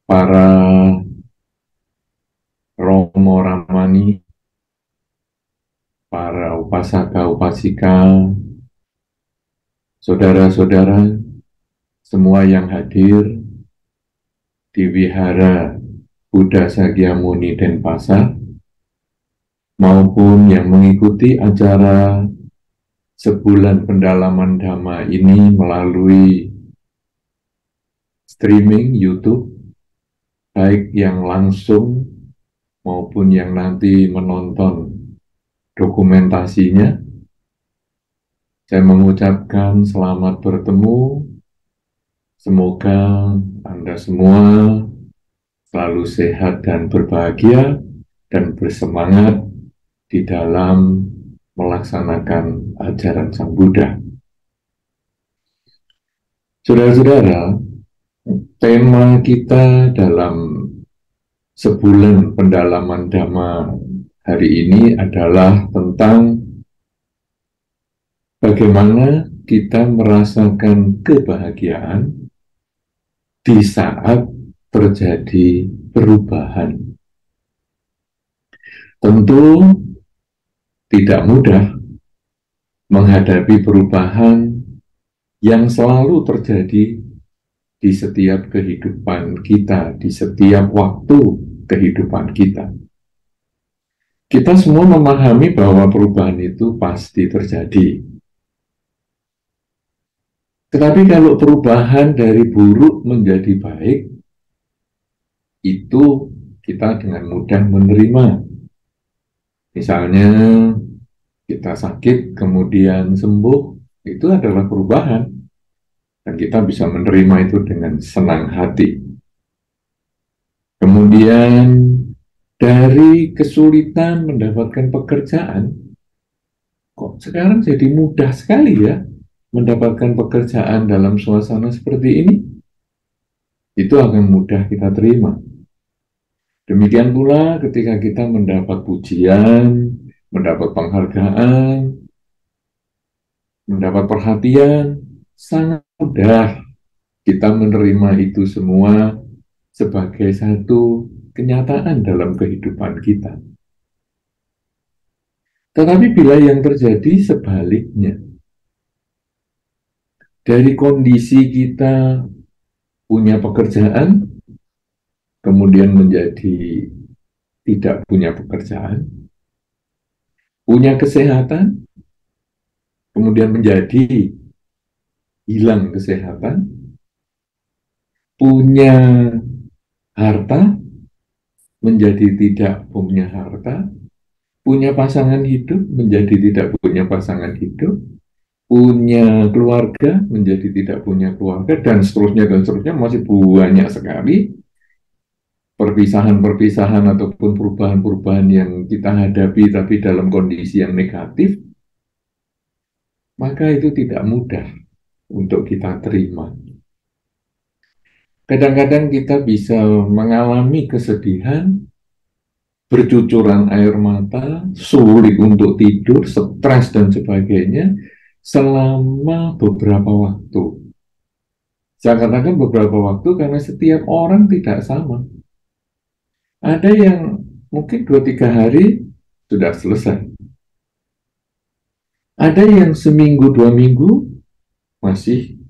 para Romo Ramani, para upasaka upasika, saudara-saudara, semua yang hadir di Wihara Buddha Sakyamuni Denpasar, maupun yang mengikuti acara sebulan pendalaman Dhamma ini melalui streaming YouTube, baik yang langsung maupun yang nanti menonton dokumentasinya. Saya mengucapkan selamat bertemu. Semoga Anda semua selalu sehat dan berbahagia dan bersemangat di dalam melaksanakan ajaran Sang Buddha. Saudara-saudara, tema kita dalam sebulan pendalaman Dhamma hari ini adalah tentang bagaimana kita merasakan kebahagiaan di saat terjadi perubahan. Tentu tidak mudah menghadapi perubahan yang selalu terjadi di setiap kehidupan kita, di setiap waktu kehidupan kita. Kita semua memahami bahwa perubahan itu pasti terjadi. Tetapi kalau perubahan dari buruk menjadi baik, itu kita dengan mudah menerima. Misalnya kita sakit, kemudian sembuh, itu adalah perubahan. Dan kita bisa menerima itu dengan senang hati. Kemudian dari kesulitan mendapatkan pekerjaan, kok sekarang jadi mudah sekali ya mendapatkan pekerjaan dalam suasana seperti ini? Itu akan mudah kita terima. Demikian pula ketika kita mendapat pujian, mendapat penghargaan, mendapat perhatian, sangat mudah kita menerima itu semua sebagai satu kenyataan dalam kehidupan kita. Tetapi bila yang terjadi sebaliknya, dari kondisi kita punya pekerjaan, kemudian menjadi tidak punya pekerjaan, punya kesehatan, kemudian menjadi hilang kesehatan, punya harta, menjadi tidak punya harta, punya pasangan hidup, menjadi tidak punya pasangan hidup, punya keluarga, menjadi tidak punya keluarga, dan seterusnya, masih banyak sekali perpisahan-perpisahan ataupun perubahan-perubahan yang kita hadapi tapi dalam kondisi yang negatif, maka itu tidak mudah untuk kita terima. Kadang-kadang kita bisa mengalami kesedihan, bercucuran air mata, sulit untuk tidur, stres dan sebagainya selama beberapa waktu. Saya katakan beberapa waktu karena setiap orang tidak sama. Ada yang mungkin 2-3 hari sudah selesai. Ada yang seminggu 2 minggu masih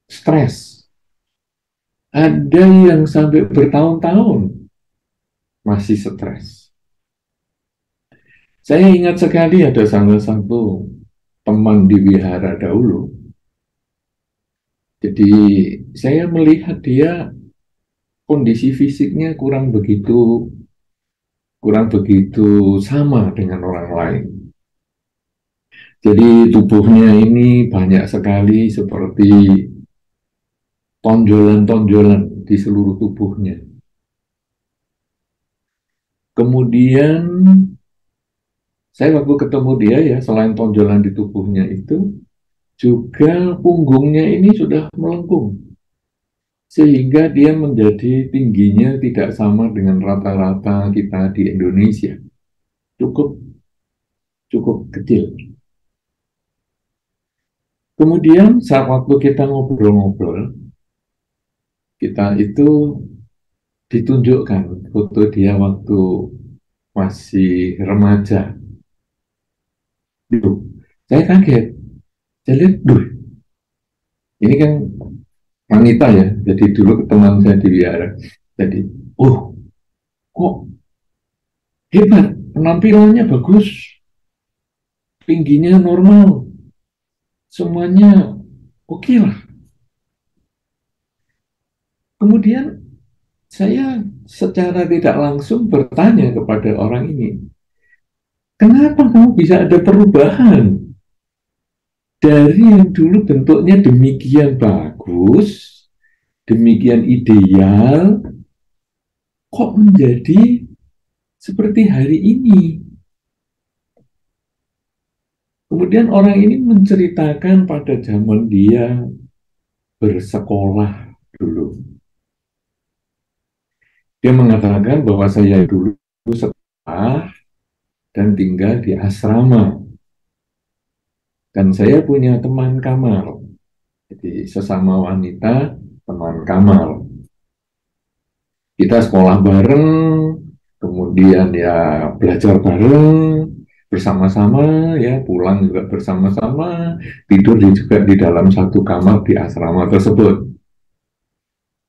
stres. Ada yang sampai bertahun-tahun masih stres. Saya ingat sekali ada salah satu teman di wihara dahulu. Jadi saya melihat dia kondisi fisiknya kurang begitu sama dengan orang lain. Jadi tubuhnya ini banyak sekali seperti tonjolan-tonjolan di seluruh tubuhnya. Kemudian saya waktu ketemu dia ya, selain tonjolan di tubuhnya itu, juga punggungnya ini sudah melengkung. Sehingga dia menjadi tingginya tidak sama dengan rata-rata kita di Indonesia. Cukup cukup kecil. Kemudian saat waktu kita ngobrol-ngobrol, kita itu ditunjukkan foto dia waktu masih remaja. Duh, saya kaget. Saya lihat, duh, ini kan wanita ya. Jadi dulu teman saya di wihara. Jadi, oh, kok hebat, penampilannya bagus, tingginya normal, semuanya oke lah. Kemudian saya secara tidak langsung bertanya kepada orang ini, kenapa kamu bisa ada perubahan dari yang dulu bentuknya demikian bagus, demikian ideal, kok menjadi seperti hari ini? Kemudian orang ini menceritakan pada zaman dia bersekolah dulu. Dia mengatakan bahwa saya dulu sekolah dan tinggal di asrama. Dan saya punya teman kamar. Jadi sesama wanita, teman kamar. Kita sekolah bareng, kemudian ya belajar bareng, bersama-sama, ya pulang juga bersama-sama, tidur juga di dalam satu kamar di asrama tersebut.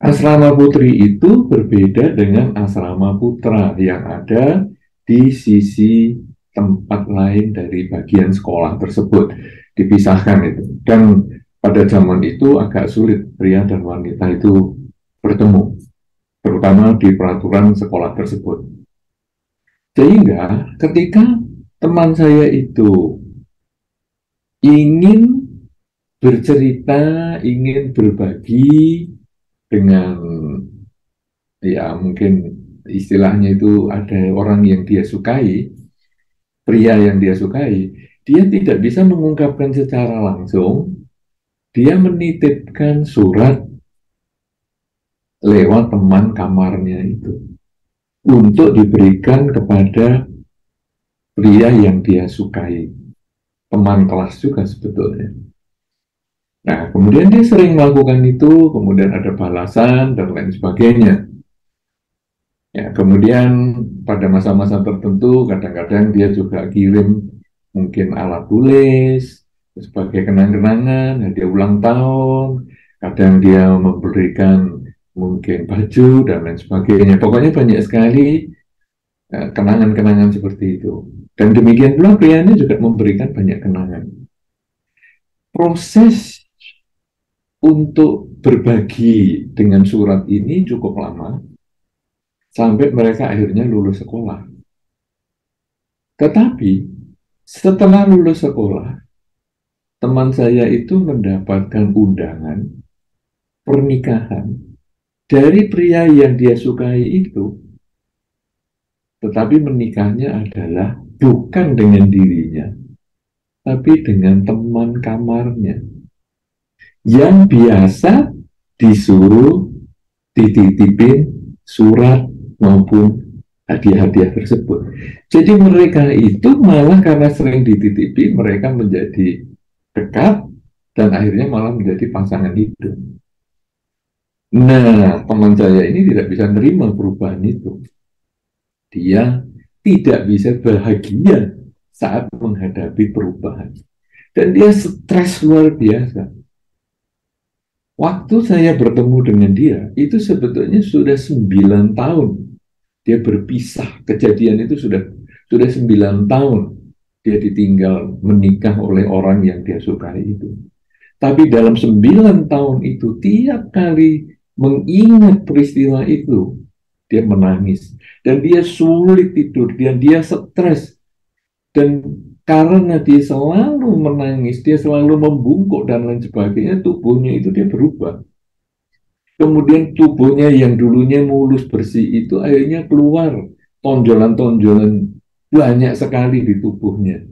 Asrama putri itu berbeda dengan asrama putra yang ada di sisi tempat lain dari bagian sekolah tersebut, dipisahkan itu. Dan pada zaman itu agak sulit pria dan wanita itu bertemu, terutama di peraturan sekolah tersebut. Sehingga ketika teman saya itu ingin bercerita, ingin berbagi dengan, ya mungkin istilahnya itu ada orang yang dia sukai, pria yang dia sukai, dia tidak bisa mengungkapkan secara langsung, dia menitipkan surat lewat teman kamarnya itu untuk diberikan kepada pria yang dia sukai, teman kelas juga sebetulnya. Nah, kemudian dia sering melakukan itu, kemudian ada balasan dan lain sebagainya. Ya, kemudian pada masa-masa tertentu kadang-kadang dia juga kirim mungkin alat tulis sebagai kenang-kenangan, dia ulang tahun, kadang dia memberikan mungkin baju dan lain sebagainya. Pokoknya banyak sekali kenangan-kenangan seperti itu. Dan demikian pula prianya juga memberikan banyak kenangan. Proses untuk berbagi dengan surat ini cukup lama, sampai mereka akhirnya lulus sekolah. Tetapi setelah lulus sekolah, teman saya itu mendapatkan undangan pernikahan dari pria yang dia sukai itu, tetapi menikahnya adalah bukan dengan dirinya, tapi dengan teman kamarnya yang biasa disuruh dititipin surat maupun hadiah-hadiah tersebut. Jadi mereka itu malah karena sering dititipi, mereka menjadi dekat dan akhirnya malah menjadi pasangan hidup. Nah, teman saya ini tidak bisa menerima perubahan itu. Dia tidak bisa bahagia saat menghadapi perubahan. Dan dia stres luar biasa. Waktu saya bertemu dengan dia, itu sebetulnya sudah 9 tahun. Dia berpisah, kejadian itu sudah 9 tahun. Dia ditinggal menikah oleh orang yang dia sukai itu. Tapi dalam 9 tahun itu, tiap kali mengingat peristiwa itu, dia menangis. Dan dia sulit tidur, dan dia stres. Dan karena dia selalu menangis, dia selalu membungkuk dan lain sebagainya, tubuhnya itu dia berubah. Kemudian tubuhnya yang dulunya mulus bersih itu akhirnya keluar tonjolan-tonjolan banyak sekali di tubuhnya.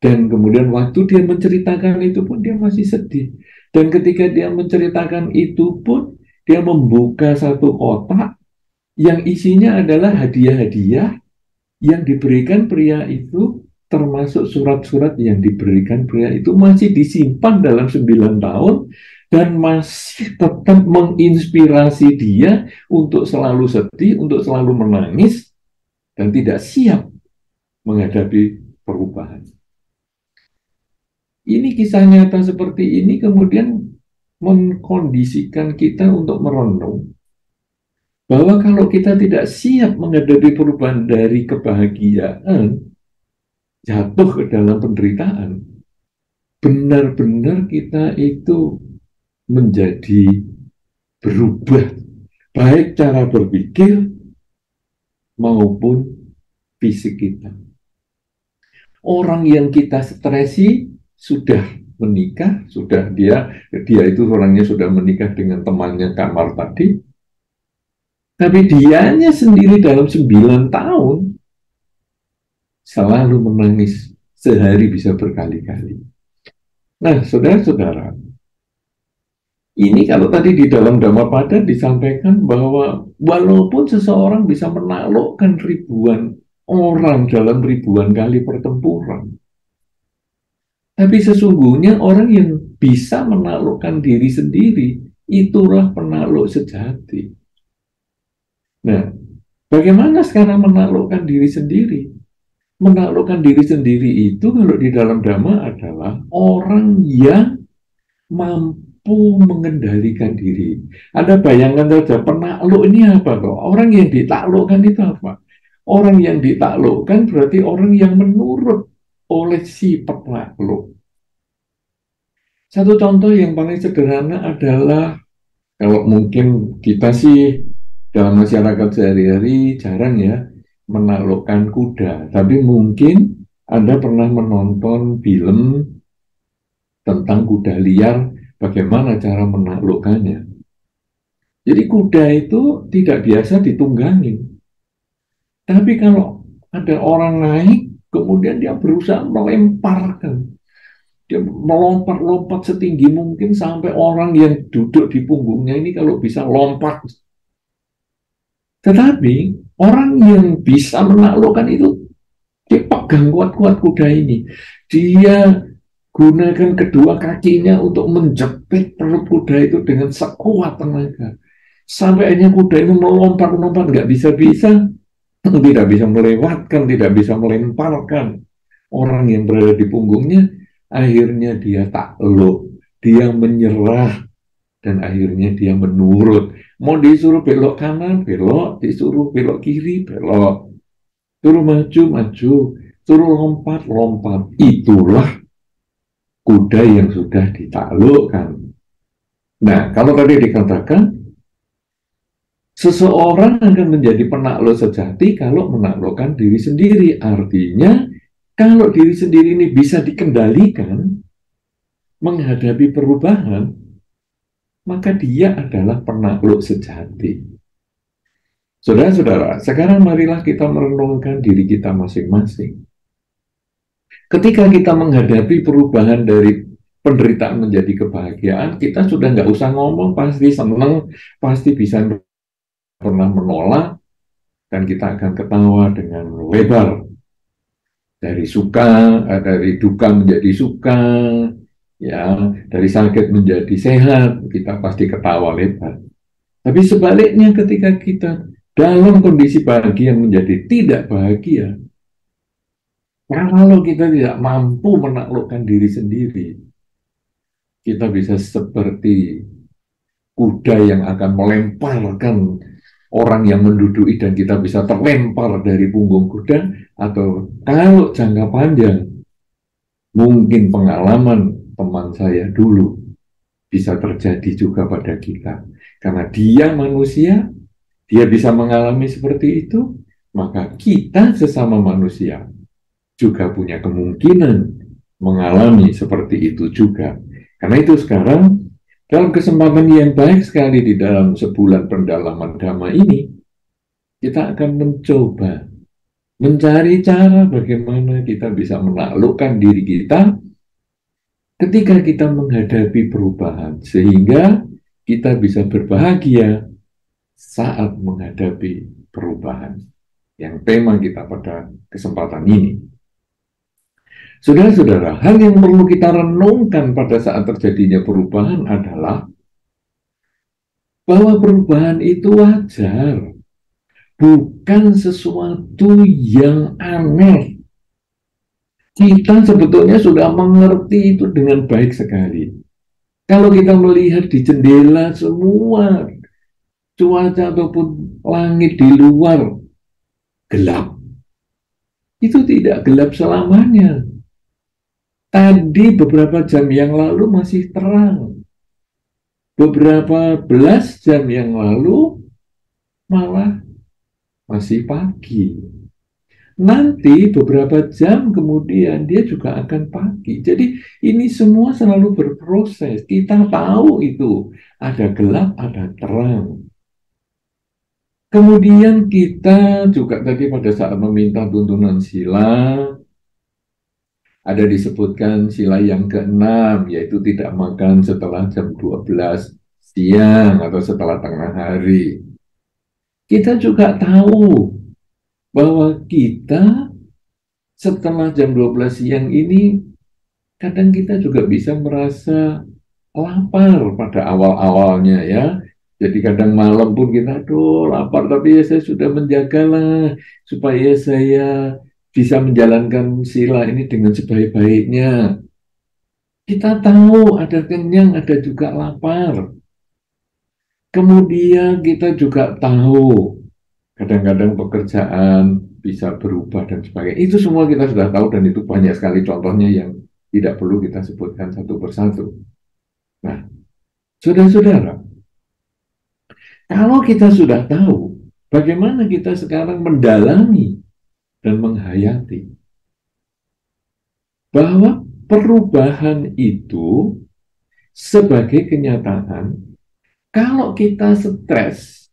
Dan kemudian waktu dia menceritakan itu pun dia masih sedih. Dan ketika dia menceritakan itu pun dia membuka satu kotak yang isinya adalah hadiah-hadiah yang diberikan pria itu, termasuk surat-surat yang diberikan pria itu masih disimpan dalam 9 tahun, dan masih tetap menginspirasi dia untuk selalu sedih, untuk selalu menangis, dan tidak siap menghadapi perubahan. Ini kisah nyata seperti ini kemudian mengkondisikan kita untuk merenung bahwa kalau kita tidak siap menghadapi perubahan dari kebahagiaan, jatuh ke dalam penderitaan, benar-benar kita itu menjadi berubah, baik cara berpikir maupun fisik kita. Orang yang kita stresi sudah menikah, dia itu orangnya sudah menikah dengan temannya kamar tadi, tapi dianya sendiri dalam 9 tahun selalu menangis, sehari bisa berkali-kali. Nah, saudara-saudara, ini kalau tadi di dalam Dhammapada disampaikan bahwa walaupun seseorang bisa menaklukkan ribuan orang dalam ribuan kali pertempuran, tapi sesungguhnya orang yang bisa menaklukkan diri sendiri, itulah penakluk sejati. Nah, bagaimana sekarang menaklukkan diri sendiri? Menaklukkan diri sendiri itu kalau di dalam Dhamma adalah orang yang mampu mengendalikan diri. Ada bayangan saja, penakluk ini apa kok? Orang yang ditaklukkan itu apa? Orang yang ditaklukkan berarti orang yang menurut oleh si penakluk. Satu contoh yang paling sederhana adalah kalau mungkin kita sih dalam masyarakat sehari-hari jarang ya menaklukkan kuda, tapi mungkin Anda pernah menonton film tentang kuda liar, bagaimana cara menaklukkannya. Jadi kuda itu tidak biasa ditunggangin. Tapi kalau ada orang naik, kemudian dia berusaha melemparkan. Dia melompat-lompat setinggi mungkin sampai orang yang duduk di punggungnya ini kalau bisa lompat. Tetapi orang yang bisa menaklukkan itu, dia pegang kuat-kuat kuda ini. Dia gunakan kedua kakinya untuk menjepit perut kuda itu dengan sekuat tenaga. Sampai akhirnya kuda itu melompat-lompat, nggak bisa-bisa, tidak bisa melewatkan, tidak bisa melemparkan orang yang berada di punggungnya. Akhirnya dia takluk, dia menyerah, dan akhirnya dia menurut. Mau disuruh belok kanan, belok, disuruh belok kiri, belok, suruh maju, maju, suruh lompat, lompat. Itulah kuda yang sudah ditaklukkan. Nah, kalau tadi dikatakan, seseorang akan menjadi penakluk sejati kalau menaklukkan diri sendiri. Artinya, kalau diri sendiri ini bisa dikendalikan, menghadapi perubahan, maka dia adalah penakluk sejati. Saudara-saudara, sekarang marilah kita merenungkan diri kita masing-masing. Ketika kita menghadapi perubahan dari penderitaan menjadi kebahagiaan, kita sudah nggak usah ngomong, pasti senang, pasti bisa pernah menolak, dan kita akan ketawa dengan lebar. Dari suka, dari duka menjadi suka, ya, dari sakit menjadi sehat, kita pasti ketawa lebar. Tapi sebaliknya ketika kita dalam kondisi bahagia menjadi tidak bahagia, kalau kita tidak mampu menaklukkan diri sendiri, kita bisa seperti kuda yang akan melemparkan orang yang menduduki dan kita bisa terlempar dari punggung kuda, atau kalau jangka panjang, mungkin pengalaman teman saya dulu bisa terjadi juga pada kita. Karena dia manusia, dia bisa mengalami seperti itu, maka kita sesama manusia juga punya kemungkinan mengalami seperti itu juga. Karena itu sekarang, dalam kesempatan yang baik sekali di dalam sebulan pendalaman Dhamma ini, kita akan mencoba mencari cara bagaimana kita bisa menaklukkan diri kita ketika kita menghadapi perubahan, sehingga kita bisa berbahagia saat menghadapi perubahan. Yang tema kita pada kesempatan ini. Saudara-saudara, hal yang perlu kita renungkan pada saat terjadinya perubahan adalah bahwa perubahan itu wajar, bukan sesuatu yang aneh. Kita sebetulnya sudah mengerti itu dengan baik sekali. Kalau kita melihat di jendela semua cuaca ataupun langit di luar gelap, itu tidak gelap selamanya. Tadi beberapa jam yang lalu masih terang. Beberapa belas jam yang lalu malah masih pagi. Nanti beberapa jam kemudian dia juga akan pagi. Jadi ini semua selalu berproses. Kita tahu itu ada gelap, ada terang. Kemudian kita juga tadi pada saat meminta tuntunan sila, ada disebutkan sila yang keenam, yaitu tidak makan setelah jam 12 siang atau setelah tengah hari. Kita juga tahu bahwa kita setelah jam 12 siang ini, kadang kita juga bisa merasa lapar pada awal-awalnya ya. Jadi kadang malam pun kita, aduh lapar, tapi ya saya sudah menjagalah supaya saya bisa menjalankan sila ini dengan sebaik-baiknya. Kita tahu ada kenyang, ada juga lapar. Kemudian kita juga tahu kadang-kadang pekerjaan bisa berubah dan sebagainya. Itu semua kita sudah tahu dan itu banyak sekali contohnya yang tidak perlu kita sebutkan satu persatu. Nah, saudara-saudara, kalau kita sudah tahu bagaimana kita sekarang mendalami dan menghayati bahwa perubahan itu sebagai kenyataan, kalau kita stres,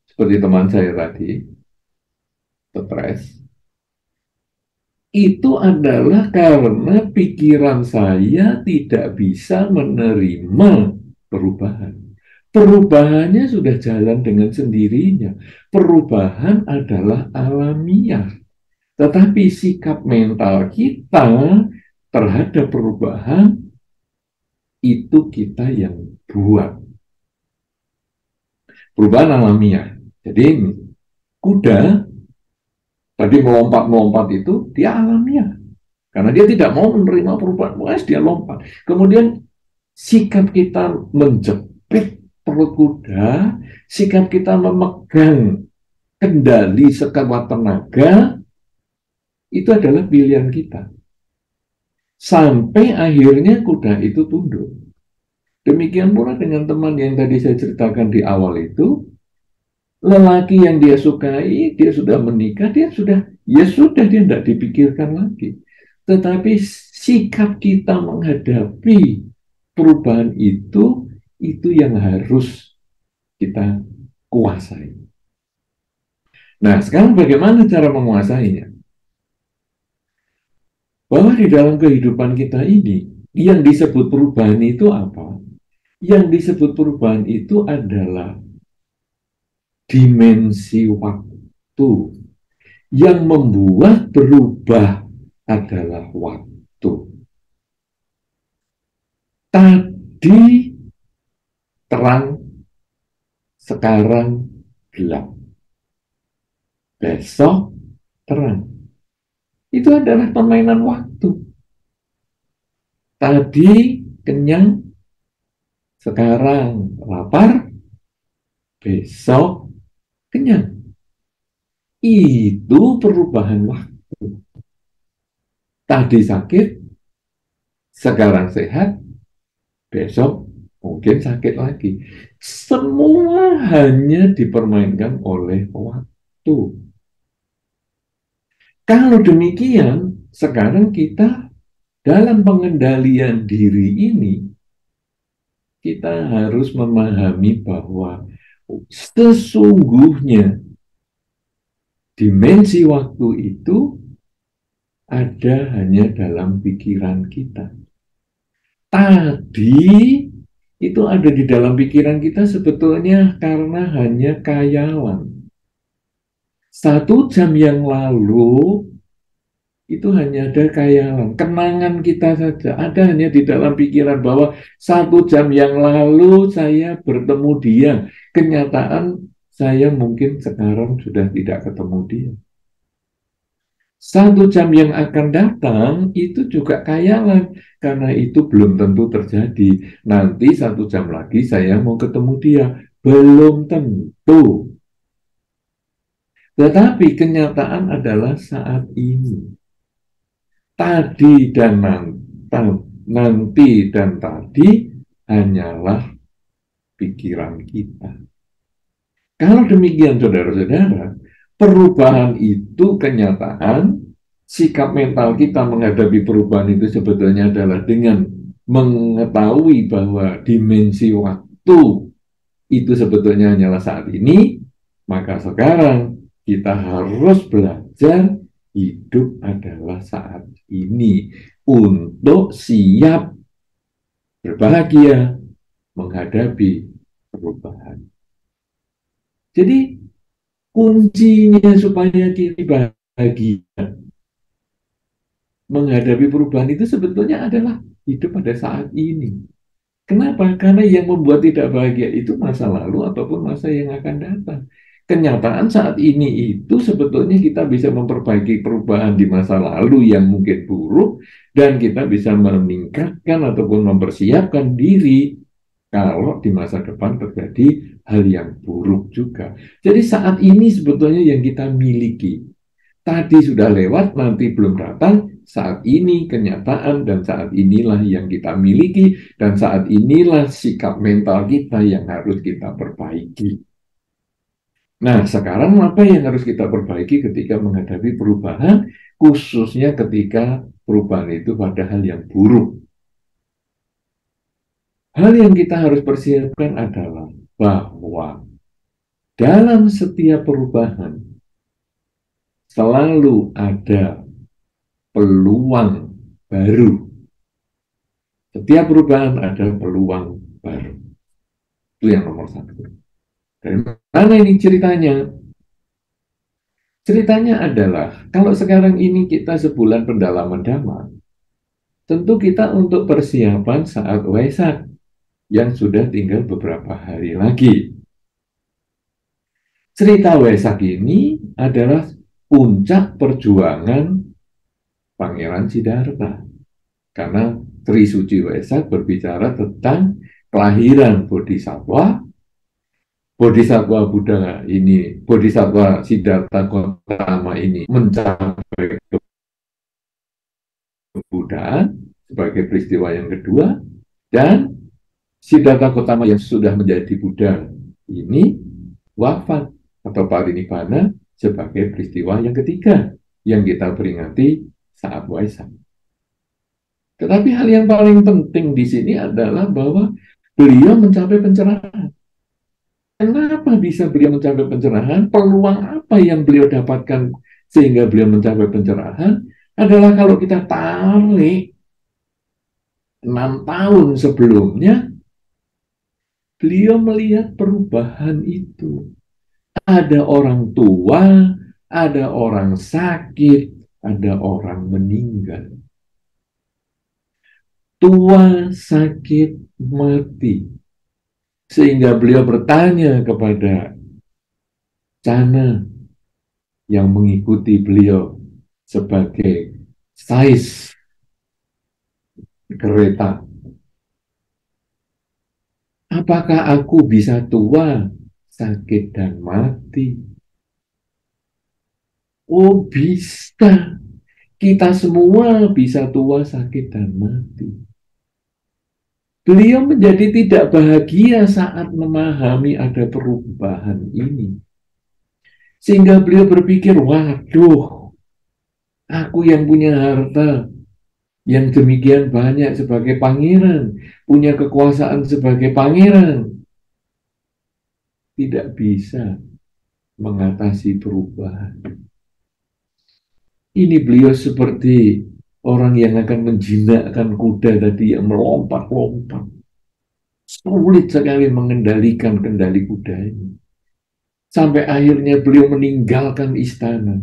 seperti teman saya tadi, stres, itu adalah karena pikiran saya tidak bisa menerima perubahan. Perubahannya sudah jalan dengan sendirinya. Perubahan adalah alamiah. Tetapi sikap mental kita terhadap perubahan itu kita yang buat. Perubahan alamiah. Jadi kuda tadi melompat-melompat itu dia alamiah. Karena dia tidak mau menerima perubahan, dia lompat. Kemudian sikap kita menjepit perut kuda, sikap kita memegang kendali sekuat tenaga, itu adalah pilihan kita. Sampai akhirnya kuda itu tunduk. Demikian pula dengan teman yang tadi saya ceritakan di awal itu, lelaki yang dia sukai, dia sudah menikah, dia sudah tidak dipikirkan lagi. Tetapi sikap kita menghadapi perubahan itu yang harus kita kuasai. Nah, sekarang bagaimana cara menguasainya? Bahwa di dalam kehidupan kita ini, yang disebut perubahan itu apa? Yang disebut perubahan itu adalah dimensi waktu. Yang membuat berubah adalah waktu. Tadi terang, sekarang gelap. Besok terang. Itu adalah permainan waktu. Tadi kenyang, sekarang lapar, besok kenyang. Itu perubahan waktu. Tadi sakit, sekarang sehat, besok mungkin sakit lagi. Semua hanya dipermainkan oleh waktu. Kalau demikian, sekarang kita dalam pengendalian diri ini, kita harus memahami bahwa sesungguhnya dimensi waktu itu ada hanya dalam pikiran kita. Tadi itu ada di dalam pikiran kita sebetulnya karena hanya khayalan. 1 jam yang lalu itu hanya ada khayalan, kenangan kita saja. Ada hanya di dalam pikiran bahwa 1 jam yang lalu saya bertemu dia. Kenyataan saya mungkin sekarang sudah tidak ketemu dia. 1 jam yang akan datang itu juga khayalan, karena itu belum tentu terjadi. Nanti 1 jam lagi saya mau ketemu dia, belum tentu. Tetapi kenyataan adalah saat ini. Tadi dan nanti dan tadi hanyalah pikiran kita. Kalau demikian, saudara-saudara, perubahan itu kenyataan, sikap mental kita menghadapi perubahan itu sebetulnya adalah dengan mengetahui bahwa dimensi waktu itu sebetulnya hanyalah saat ini, maka sekarang kita harus belajar hidup adalah saat ini untuk siap berbahagia menghadapi perubahan. Jadi kuncinya supaya kita bahagia menghadapi perubahan itu sebetulnya adalah hidup pada saat ini. Kenapa? Karena yang membuat tidak bahagia itu masa lalu ataupun masa yang akan datang. Kenyataan saat ini itu sebetulnya kita bisa memperbaiki perubahan di masa lalu yang mungkin buruk, dan kita bisa meningkatkan ataupun mempersiapkan diri kalau di masa depan terjadi hal yang buruk juga. Jadi saat ini sebetulnya yang kita miliki. Tadi sudah lewat, nanti belum datang, saat ini kenyataan, dan saat inilah yang kita miliki, dan saat inilah sikap mental kita yang harus kita perbaiki. Nah, sekarang apa yang harus kita perbaiki ketika menghadapi perubahan, khususnya ketika perubahan itu pada hal yang buruk? Hal yang kita harus persiapkan adalah bahwa dalam setiap perubahan selalu ada peluang baru. Setiap perubahan ada peluang baru. Itu yang nomor 1. Dari mana ini ceritanya? Ceritanya adalah, kalau sekarang ini kita sebulan pendalaman Dhamma, tentu kita untuk persiapan saat Waisak yang sudah tinggal beberapa hari lagi. Cerita Waisak ini adalah puncak perjuangan Pangeran Siddhartha. Karena Tri Suci Waisak berbicara tentang kelahiran Bodhisattva. Bodhisattva Buddha ini, Bodhisattva Siddhartha Gautama ini mencapai kebudaan sebagai peristiwa yang kedua, dan Siddhartha Gautama yang sudah menjadi Buddha ini wafat atau parinibbana sebagai peristiwa yang ketiga yang kita peringati saat Waisak. Tetapi hal yang paling penting di sini adalah bahwa beliau mencapai pencerahan. Kenapa bisa beliau mencapai pencerahan? Peluang apa yang beliau dapatkan sehingga beliau mencapai pencerahan? Adalah kalau kita tarik 6 tahun sebelumnya, beliau melihat perubahan itu. Ada orang tua, ada orang sakit, ada orang meninggal. Tua, sakit, mati. Sehingga beliau bertanya kepada Cana yang mengikuti beliau sebagai sais kereta. Apakah aku bisa tua, sakit, dan mati? Oh, bisa. Kita semua bisa tua, sakit, dan mati. Beliau menjadi tidak bahagia saat memahami ada perubahan ini. Sehingga beliau berpikir, waduh, aku yang punya harta yang demikian banyak sebagai pangeran, punya kekuasaan sebagai pangeran, tidak bisa mengatasi perubahan. Ini beliau seperti orang yang akan menjinakkan kuda tadi yang melompat-lompat. Sulit sekali mengendalikan kendali kuda ini. Sampai akhirnya beliau meninggalkan istana.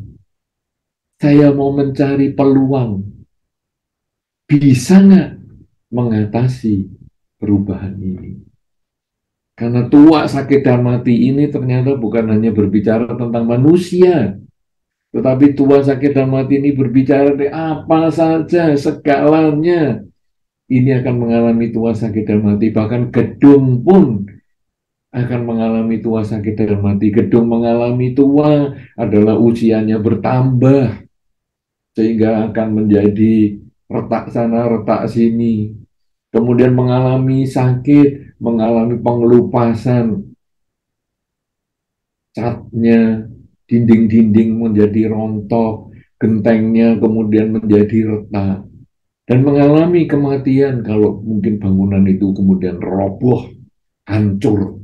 Saya mau mencari peluang. Bisa nggak mengatasi perubahan ini? Karena tua, sakit, dan mati ini ternyata bukan hanya berbicara tentang manusia, tetapi tua, sakit, dan mati ini berbicara di apa saja, segalanya. Ini akan mengalami tua, sakit, dan mati. Bahkan gedung pun akan mengalami tua, sakit, dan mati. Gedung mengalami tua adalah usianya bertambah, sehingga akan menjadi retak sana, retak sini. Kemudian mengalami sakit, mengalami pengelupasan, catnya, dinding-dinding menjadi rontok, gentengnya kemudian menjadi retak, dan mengalami kematian kalau mungkin bangunan itu kemudian roboh, hancur.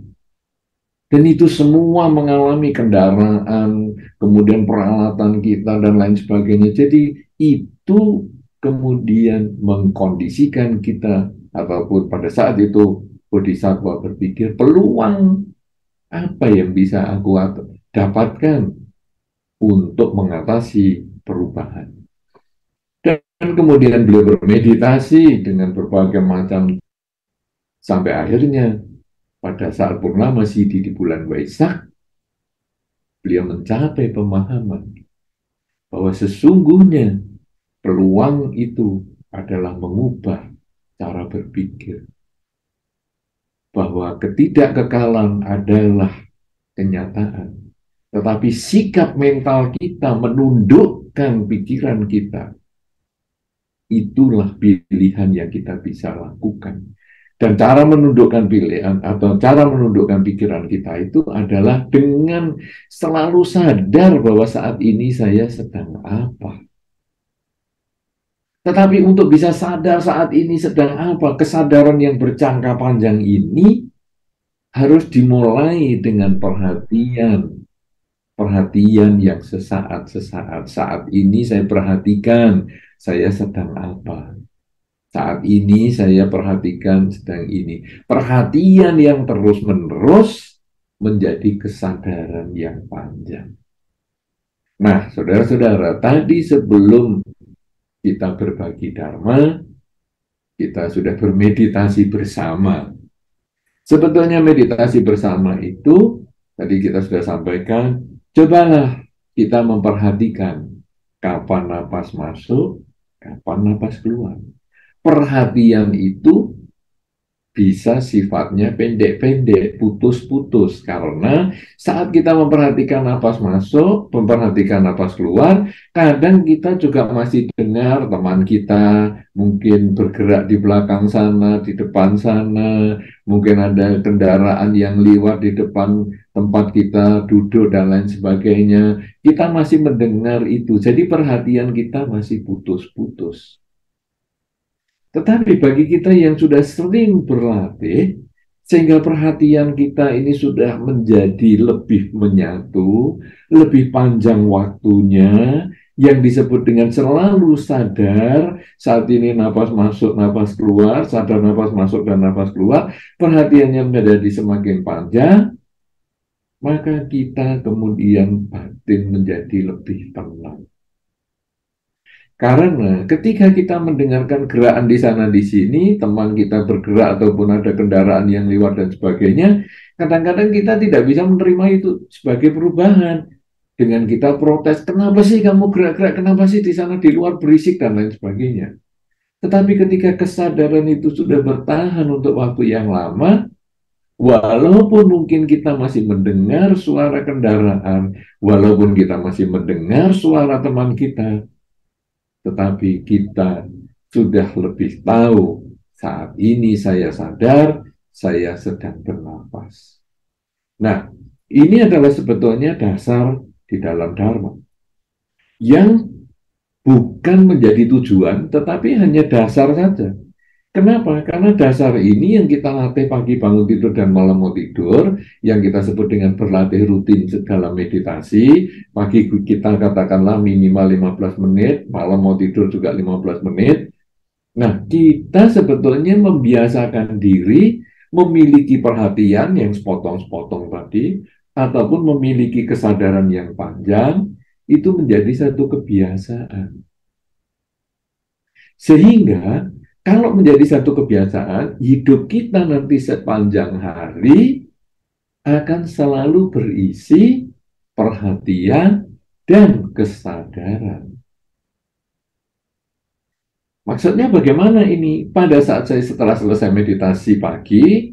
Dan itu semua mengalami kendaraan, kemudian peralatan kita, dan lain sebagainya. Jadi itu kemudian mengkondisikan kita, ataupun pada saat itu Bodhisattva berpikir, peluang apa yang bisa aku dapatkan untuk mengatasi perubahan. Dan kemudian beliau bermeditasi dengan berbagai macam, sampai akhirnya pada saat purnama Sidhi di bulan Waisak, beliau mencapai pemahaman bahwa sesungguhnya peluang itu adalah mengubah cara berpikir, bahwa ketidakkekalan adalah kenyataan, tetapi sikap mental kita menundukkan pikiran kita, itulah pilihan yang kita bisa lakukan. Dan cara menundukkan pilihan atau cara menundukkan pikiran kita itu adalah dengan selalu sadar bahwa saat ini saya sedang apa. Tetapi untuk bisa sadar saat ini sedang apa, kesadaran yang berjangka panjang ini harus dimulai dengan perhatian. Perhatian yang sesaat-sesaat. Saat ini saya perhatikan saya sedang apa. Saat ini saya perhatikan sedang ini. Perhatian yang terus-menerus menjadi kesadaran yang panjang. Nah, saudara-saudara, tadi sebelum kita berbagi dharma, kita sudah bermeditasi bersama. Sebetulnya meditasi bersama itu, tadi kita sudah sampaikan, cobalah kita memperhatikan kapan napas masuk, kapan napas keluar. Perhatian itu bisa sifatnya pendek-pendek, putus-putus, karena saat kita memperhatikan napas masuk, memperhatikan napas keluar, kadang kita juga masih dengar teman kita mungkin bergerak di belakang sana, di depan sana, mungkin ada kendaraan yang lewat di depan tempat kita duduk dan lain sebagainya. Kita masih mendengar itu, jadi perhatian kita masih putus-putus. Tetapi bagi kita yang sudah sering berlatih, sehingga perhatian kita ini sudah menjadi lebih menyatu, lebih panjang waktunya, yang disebut dengan selalu sadar, saat ini napas masuk, napas keluar, sadar napas masuk dan napas keluar, perhatiannya menjadi semakin panjang, maka kita kemudian batin menjadi lebih tenang. Karena ketika kita mendengarkan gerakan di sana di sini, teman kita bergerak ataupun ada kendaraan yang lewat dan sebagainya, kadang-kadang kita tidak bisa menerima itu sebagai perubahan. Dengan kita protes, kenapa sih kamu gerak-gerak, kenapa sih di sana di luar berisik dan lain sebagainya. Tetapi ketika kesadaran itu sudah bertahan untuk waktu yang lama, walaupun mungkin kita masih mendengar suara kendaraan, walaupun kita masih mendengar suara teman kita, tetapi kita sudah lebih tahu saat ini saya sadar saya sedang bernafas. Nah, ini adalah sebetulnya dasar di dalam Dharma yang bukan menjadi tujuan, tetapi hanya dasar saja. Kenapa? Karena dasar ini yang kita latih pagi bangun tidur dan malam mau tidur, yang kita sebut dengan berlatih rutin dalam meditasi. Pagi kita katakanlah minimal 15 menit, malam mau tidur juga 15 menit. Nah, kita sebetulnya membiasakan diri memiliki perhatian yang sepotong-sepotong tadi, ataupun memiliki kesadaran yang panjang, itu menjadi satu kebiasaan. Sehingga kalau menjadi satu kebiasaan, hidup kita nanti sepanjang hari akan selalu berisi perhatian dan kesadaran. Maksudnya bagaimana ini? Pada saat saya setelah selesai meditasi pagi,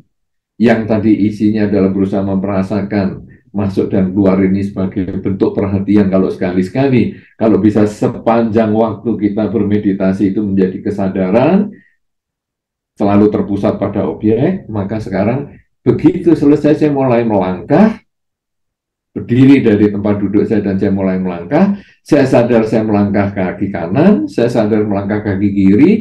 yang tadi isinya adalah berusaha merasakan masuk dan keluar ini sebagai bentuk perhatian kalau sekali-sekali. Kalau bisa sepanjang waktu kita bermeditasi itu menjadi kesadaran, selalu terpusat pada objek, maka sekarang begitu selesai saya mulai melangkah, berdiri dari tempat duduk saya dan saya mulai melangkah, saya sadar saya melangkah kaki kanan, saya sadar melangkah kaki kiri,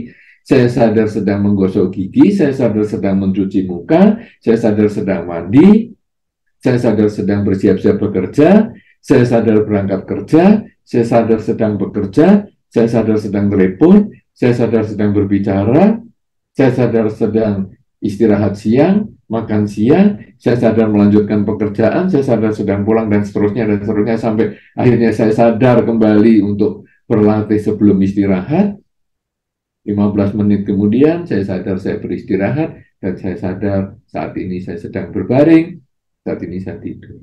saya sadar sedang menggosok gigi, saya sadar sedang mencuci muka, saya sadar sedang mandi, saya sadar sedang bersiap-siap bekerja, saya sadar berangkat kerja, saya sadar sedang bekerja, saya sadar sedang telepon, saya sadar sedang berbicara, saya sadar sedang istirahat siang, makan siang, saya sadar melanjutkan pekerjaan, saya sadar sedang pulang, dan seterusnya, sampai akhirnya saya sadar kembali untuk berlatih sebelum istirahat. 15 menit kemudian, saya sadar saya beristirahat, dan saya sadar saat ini saya sedang berbaring, saat ini saya tidur.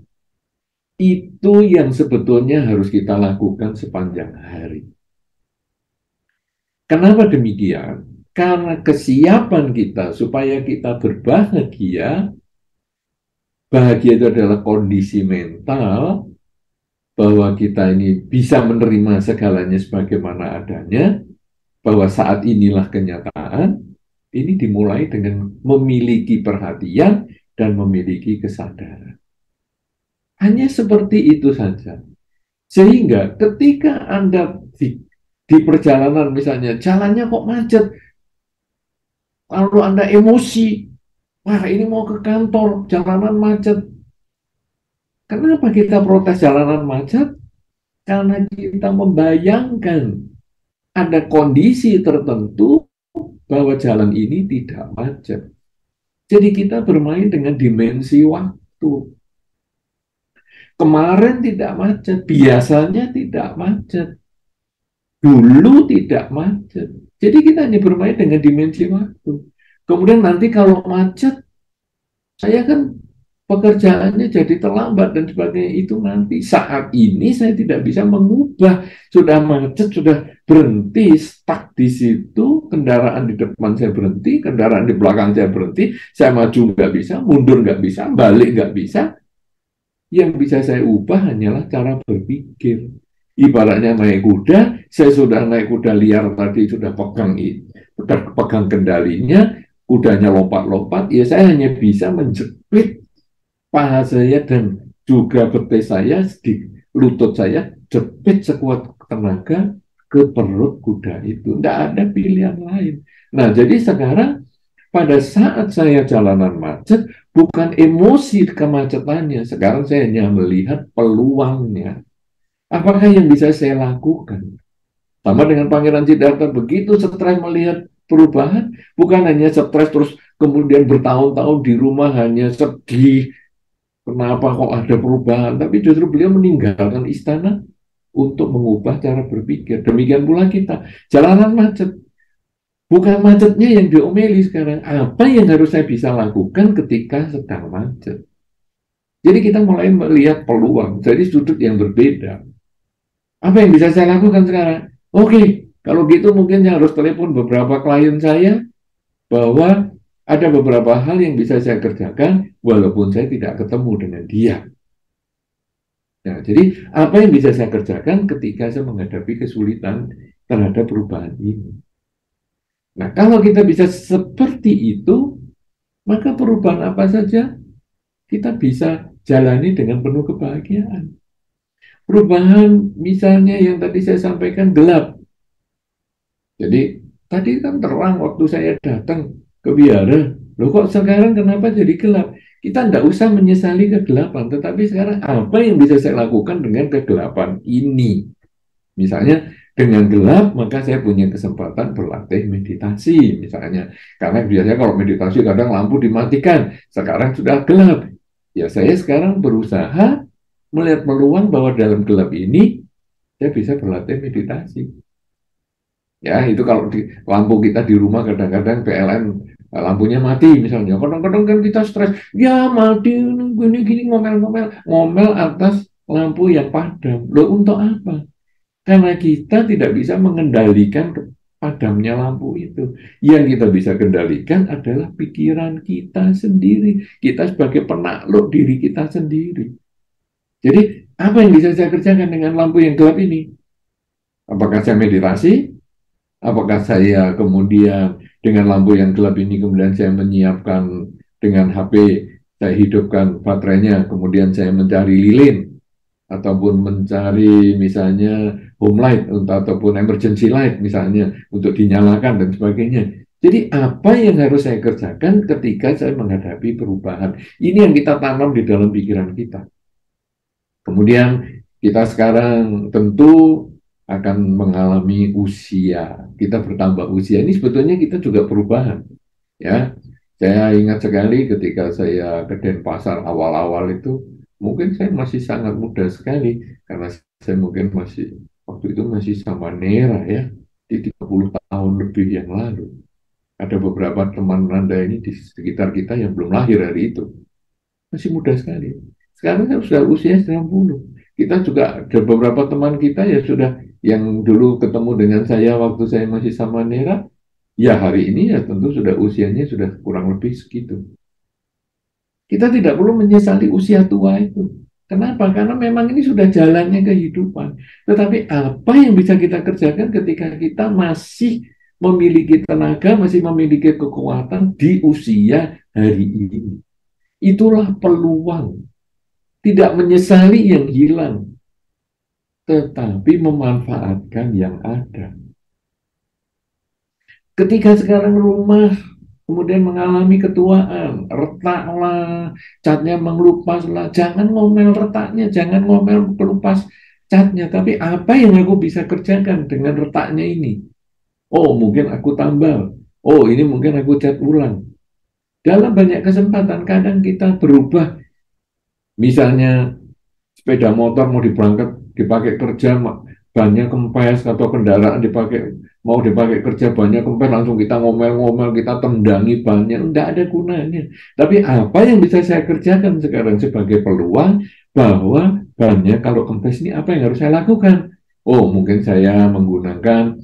Itu yang sebetulnya harus kita lakukan sepanjang hari. Kenapa demikian? Karena kesiapan kita supaya kita berbahagia, bahagia itu adalah kondisi mental, bahwa kita ini bisa menerima segalanya sebagaimana adanya, bahwa saat inilah kenyataan, ini dimulai dengan memiliki perhatian dan memiliki kesadaran. Hanya seperti itu saja. Sehingga ketika Anda di perjalanan misalnya, jalannya kok macet, lalu Anda emosi, wah ini mau ke kantor, jalanan macet. Kenapa kita protes jalanan macet? Karena kita membayangkan ada kondisi tertentu bahwa jalan ini tidak macet. Jadi kita bermain dengan dimensi waktu. Kemarin tidak macet, biasanya tidak macet, dulu tidak macet. Jadi kita hanya bermain dengan dimensi waktu. Kemudian nanti kalau macet, saya kan pekerjaannya jadi terlambat dan sebagainya, itu nanti. Saat ini saya tidak bisa mengubah, sudah macet, sudah berhenti, stuck di situ, kendaraan di depan saya berhenti, kendaraan di belakang saya berhenti, saya maju nggak bisa, mundur nggak bisa, balik nggak bisa. Yang bisa saya ubah hanyalah cara berpikir. Ibaratnya naik kuda, saya sudah naik kuda liar tadi, sudah pegang kendalinya, kudanya lompat-lompat, ya saya hanya bisa menjepit paha saya dan juga betis saya, di lutut saya, jepit sekuat tenaga ke perut kuda itu. Tidak ada pilihan lain. Nah, jadi sekarang pada saat saya jalanan macet, bukan emosi kemacetannya. Sekarang saya hanya melihat peluangnya. Apakah yang bisa saya lakukan? Sama dengan Pangeran Siddhartha, begitu stres melihat perubahan, bukan hanya stres terus kemudian bertahun-tahun di rumah hanya sedih, kenapa kok ada perubahan, tapi justru beliau meninggalkan istana untuk mengubah cara berpikir. Demikian pula kita, jalanan macet. Bukan macetnya yang diomeli sekarang. Apa yang harus saya bisa lakukan ketika sedang macet? Jadi kita mulai melihat peluang dari sudut yang berbeda. Apa yang bisa saya lakukan sekarang? Oke, kalau gitu mungkin saya harus telepon beberapa klien saya bahwa ada beberapa hal yang bisa saya kerjakan walaupun saya tidak ketemu dengan dia. Nah, jadi apa yang bisa saya kerjakan ketika saya menghadapi kesulitan terhadap perubahan ini? Nah, kalau kita bisa seperti itu, maka perubahan apa saja kita bisa jalani dengan penuh kebahagiaan. Perubahan misalnya yang tadi saya sampaikan gelap. Jadi tadi kan terang waktu saya datang ke biara. Loh kok sekarang kenapa jadi gelap? Kita tidak usah menyesali kegelapan, tetapi sekarang apa yang bisa saya lakukan dengan kegelapan ini? Misalnya dengan gelap, maka saya punya kesempatan berlatih meditasi, misalnya. Karena biasanya kalau meditasi kadang lampu dimatikan, sekarang sudah gelap. Ya saya sekarang berusaha melihat peluang bahwa dalam gelap ini saya bisa berlatih meditasi. Ya, itu kalau di lampu kita di rumah kadang-kadang PLN lampunya mati misalnya. Kadang-kadang kan kita stres, ya mati gini-gini ngomel-ngomel, ngomel atas lampu yang padam. Loh, untuk apa? Karena kita tidak bisa mengendalikan padamnya lampu itu. Yang kita bisa kendalikan adalah pikiran kita sendiri. Kita sebagai penakluk diri kita sendiri. Jadi, apa yang bisa saya kerjakan dengan lampu yang gelap ini? Apakah saya meditasi? Apakah saya kemudian dengan lampu yang gelap ini kemudian saya menyiapkan dengan HP, saya hidupkan baterainya, kemudian saya mencari lilin ataupun mencari misalnya home light ataupun emergency light misalnya untuk dinyalakan dan sebagainya. Jadi apa yang harus saya kerjakan ketika saya menghadapi perubahan? Ini yang kita tanam di dalam pikiran kita. Kemudian kita sekarang tentu akan mengalami usia. Kita bertambah usia. Ini sebetulnya kita juga perubahan. Ya, saya ingat sekali ketika saya ke Denpasar awal-awal itu, mungkin saya masih sangat muda sekali karena saya mungkin masih waktu itu masih sama Nera ya di 30 tahun lebih yang lalu. Ada beberapa teman Anda ini di sekitar kita yang belum lahir hari itu. Masih muda sekali. Sekarang kan sudah usia 90. Kita juga ada beberapa teman kita ya sudah yang dulu ketemu dengan saya waktu saya masih sama Nera, ya hari ini ya tentu sudah usianya sudah kurang lebih segitu. Kita tidak perlu menyesali usia tua itu. Kenapa? Karena memang ini sudah jalannya kehidupan. Tetapi apa yang bisa kita kerjakan ketika kita masih memiliki tenaga, masih memiliki kekuatan di usia hari ini? Itulah peluang. Tidak menyesali yang hilang, tetapi memanfaatkan yang ada. Ketika sekarang rumah kemudian mengalami ketuaan, retaklah, catnya mengelupaslah, jangan ngomel retaknya, jangan ngomel kelupas catnya, tapi apa yang aku bisa kerjakan dengan retaknya ini? Oh, mungkin aku tambal. Oh, ini mungkin aku cat ulang. Dalam banyak kesempatan, kadang kita berubah. Misalnya, sepeda motor mau dipakai kerja banyak kempes atau kendaraan dipakai kerja banyak kempes langsung kita ngomel-ngomel kita tendangi banyak enggak ada gunanya. Tapi apa yang bisa saya kerjakan sekarang sebagai peluang bahwa banyak kalau kempes ini apa yang harus saya lakukan? Oh, mungkin saya menggunakan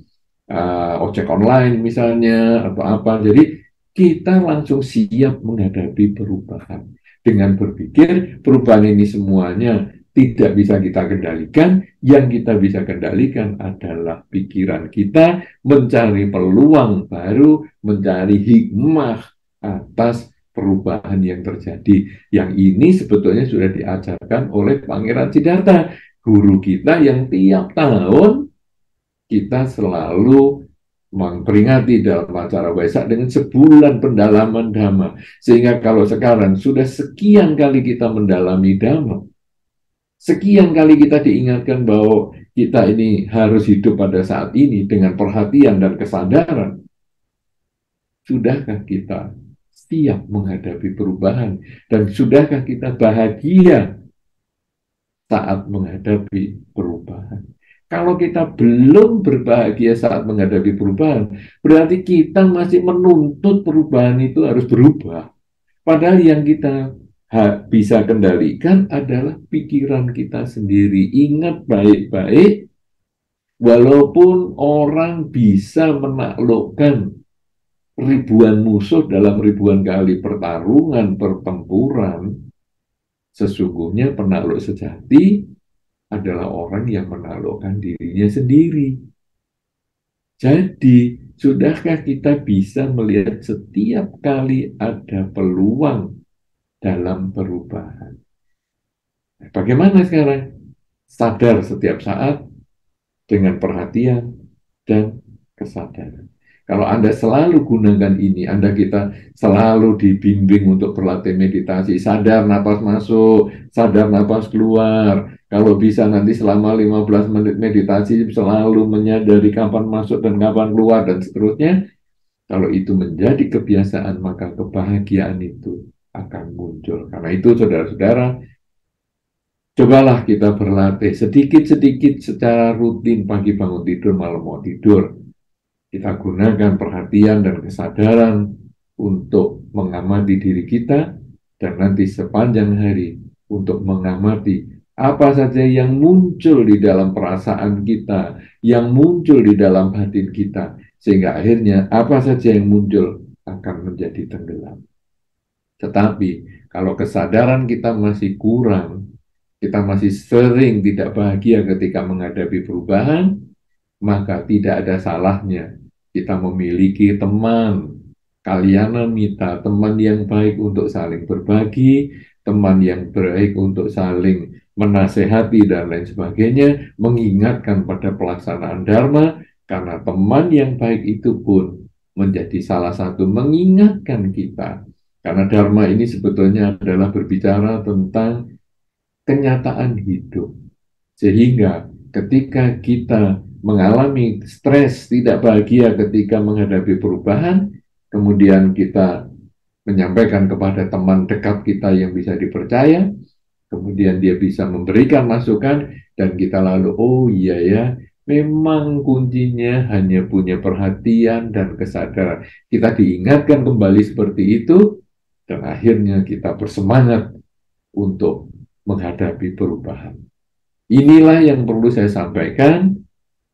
ojek online misalnya atau apa. Jadi kita langsung siap menghadapi perubahan dengan berpikir perubahan ini semuanya tidak bisa kita kendalikan. Yang kita bisa kendalikan adalah pikiran kita mencari peluang baru, mencari hikmah atas perubahan yang terjadi. Yang ini sebetulnya sudah diajarkan oleh Pangeran Siddhartha, guru kita yang tiap tahun kita selalu memperingati dalam acara Waisak dengan sebulan pendalaman Dhamma. Sehingga kalau sekarang sudah sekian kali kita mendalami Dhamma, sekian kali kita diingatkan bahwa kita ini harus hidup pada saat ini dengan perhatian dan kesadaran. Sudahkah kita siap menghadapi perubahan? Dan sudahkah kita bahagia saat menghadapi perubahan? Kalau kita belum berbahagia saat menghadapi perubahan, berarti kita masih menuntut perubahan itu harus berubah. Padahal yang kita bisa kendalikan adalah pikiran kita sendiri. Ingat baik-baik, walaupun orang bisa menaklukkan ribuan musuh dalam ribuan kali pertarungan, pertempuran, sesungguhnya penakluk sejati adalah orang yang menaklukkan dirinya sendiri. Jadi, sudahkah kita bisa melihat setiap kali ada peluang dalam perubahan? Bagaimana sekarang? Sadar setiap saat dengan perhatian dan kesadaran. Kalau Anda selalu gunakan ini, kita selalu dibimbing untuk berlatih meditasi, sadar napas masuk, sadar napas keluar. Kalau bisa nanti selama 15 menit meditasi selalu menyadari kapan masuk dan kapan keluar dan seterusnya. Kalau itu menjadi kebiasaan, maka kebahagiaan itu akan muncul. Karena itu saudara-saudara, Cobalah kita berlatih sedikit-sedikit secara rutin pagi bangun tidur, malam mau tidur. Kita gunakan perhatian dan kesadaran untuk mengamati diri kita dan nanti sepanjang hari untuk mengamati apa saja yang muncul di dalam perasaan kita, yang muncul di dalam batin kita, sehingga akhirnya apa saja yang muncul akan menjadi tenggelam. Tetapi kalau kesadaran kita masih kurang, kita masih sering tidak bahagia ketika menghadapi perubahan, maka tidak ada salahnya kita memiliki teman, kalyana mita, teman yang baik untuk saling berbagi, teman yang baik untuk saling menasehati dan lain sebagainya, mengingatkan pada pelaksanaan dharma, karena teman yang baik itu pun menjadi salah satu mengingatkan kita. Karena dharma ini sebetulnya adalah berbicara tentang kenyataan hidup. Sehingga ketika kita mengalami stres, tidak bahagia ketika menghadapi perubahan, kemudian kita menyampaikan kepada teman dekat kita yang bisa dipercaya, kemudian dia bisa memberikan masukan, dan kita lalu, oh iya ya, memang kuncinya hanya punya perhatian dan kesadaran. Kita diingatkan kembali seperti itu, dan akhirnya kita bersemangat untuk menghadapi perubahan. Inilah yang perlu saya sampaikan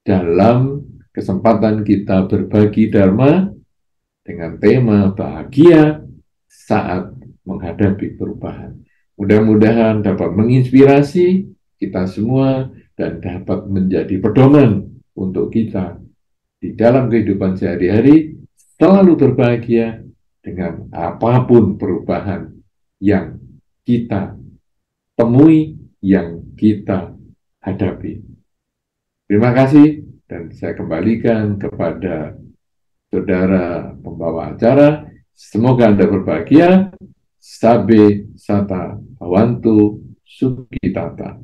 dalam kesempatan kita berbagi Dharma dengan tema bahagia saat menghadapi perubahan. Mudah-mudahan dapat menginspirasi kita semua dan dapat menjadi pedoman untuk kita di dalam kehidupan sehari-hari selalu berbahagia dengan apapun perubahan yang kita temui, yang kita hadapi. Terima kasih, dan saya kembalikan kepada saudara pembawa acara. Semoga Anda berbahagia. Sabe Sata Awantu Sukitata.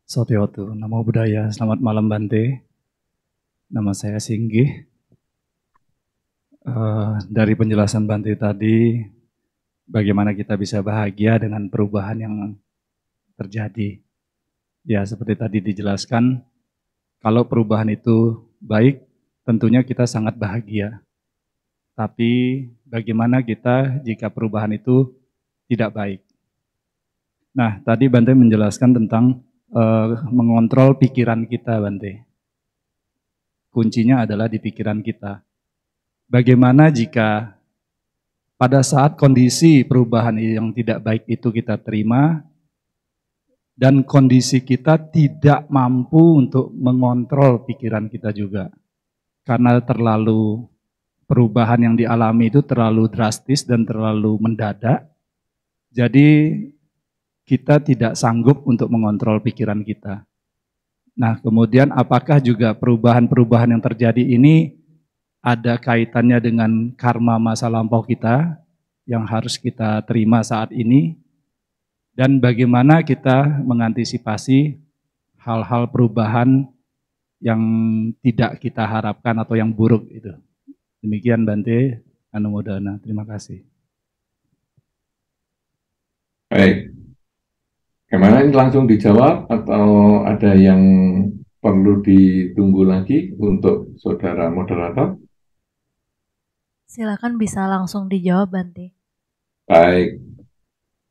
Sotiotu, Namo Buddhaya. Selamat malam Bante. Nama saya Singgih. Dari penjelasan Bante tadi, bagaimana kita bisa bahagia dengan perubahan yang terjadi. Ya, seperti tadi dijelaskan, kalau perubahan itu baik, tentunya kita sangat bahagia. Tapi bagaimana kita jika perubahan itu tidak baik? Nah, tadi Bante menjelaskan tentang mengontrol pikiran kita, Bante. Kuncinya adalah di pikiran kita. Bagaimana jika pada saat kondisi perubahan yang tidak baik itu kita terima, dan kondisi kita tidak mampu untuk mengontrol pikiran kita juga. Karena terlalu perubahan yang dialami itu terlalu drastis dan terlalu mendadak. Jadi kita tidak sanggup untuk mengontrol pikiran kita. Nah, kemudian apakah juga perubahan-perubahan yang terjadi ini ada kaitannya dengan karma masa lampau kita yang harus kita terima saat ini? Dan bagaimana kita mengantisipasi hal-hal perubahan yang tidak kita harapkan atau yang buruk itu. Demikian Bante Anumodana. Terima kasih. Baik. Gimana, ini langsung dijawab atau ada yang perlu ditunggu lagi untuk saudara moderator? Silakan bisa langsung dijawab Bante. Baik.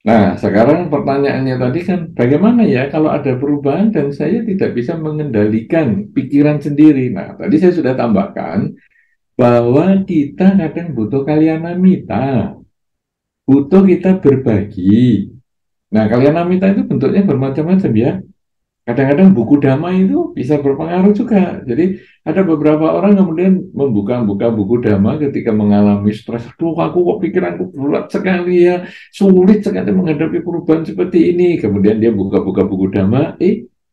Nah, sekarang pertanyaannya tadi kan, bagaimana ya kalau ada perubahan dan saya tidak bisa mengendalikan pikiran sendiri? Nah, tadi saya sudah tambahkan bahwa kita kadang butuh kalyana mita, butuh kita berbagi. Nah, kalyana mita itu bentuknya bermacam-macam ya. Kadang-kadang buku dhamma itu bisa berpengaruh juga. Jadi ada beberapa orang kemudian membuka buku dhamma ketika mengalami stres. Aduh, aku kok pikiranku berat sekali ya, sulit sekali menghadapi perubahan seperti ini. Kemudian dia buka-buka buku dhamma,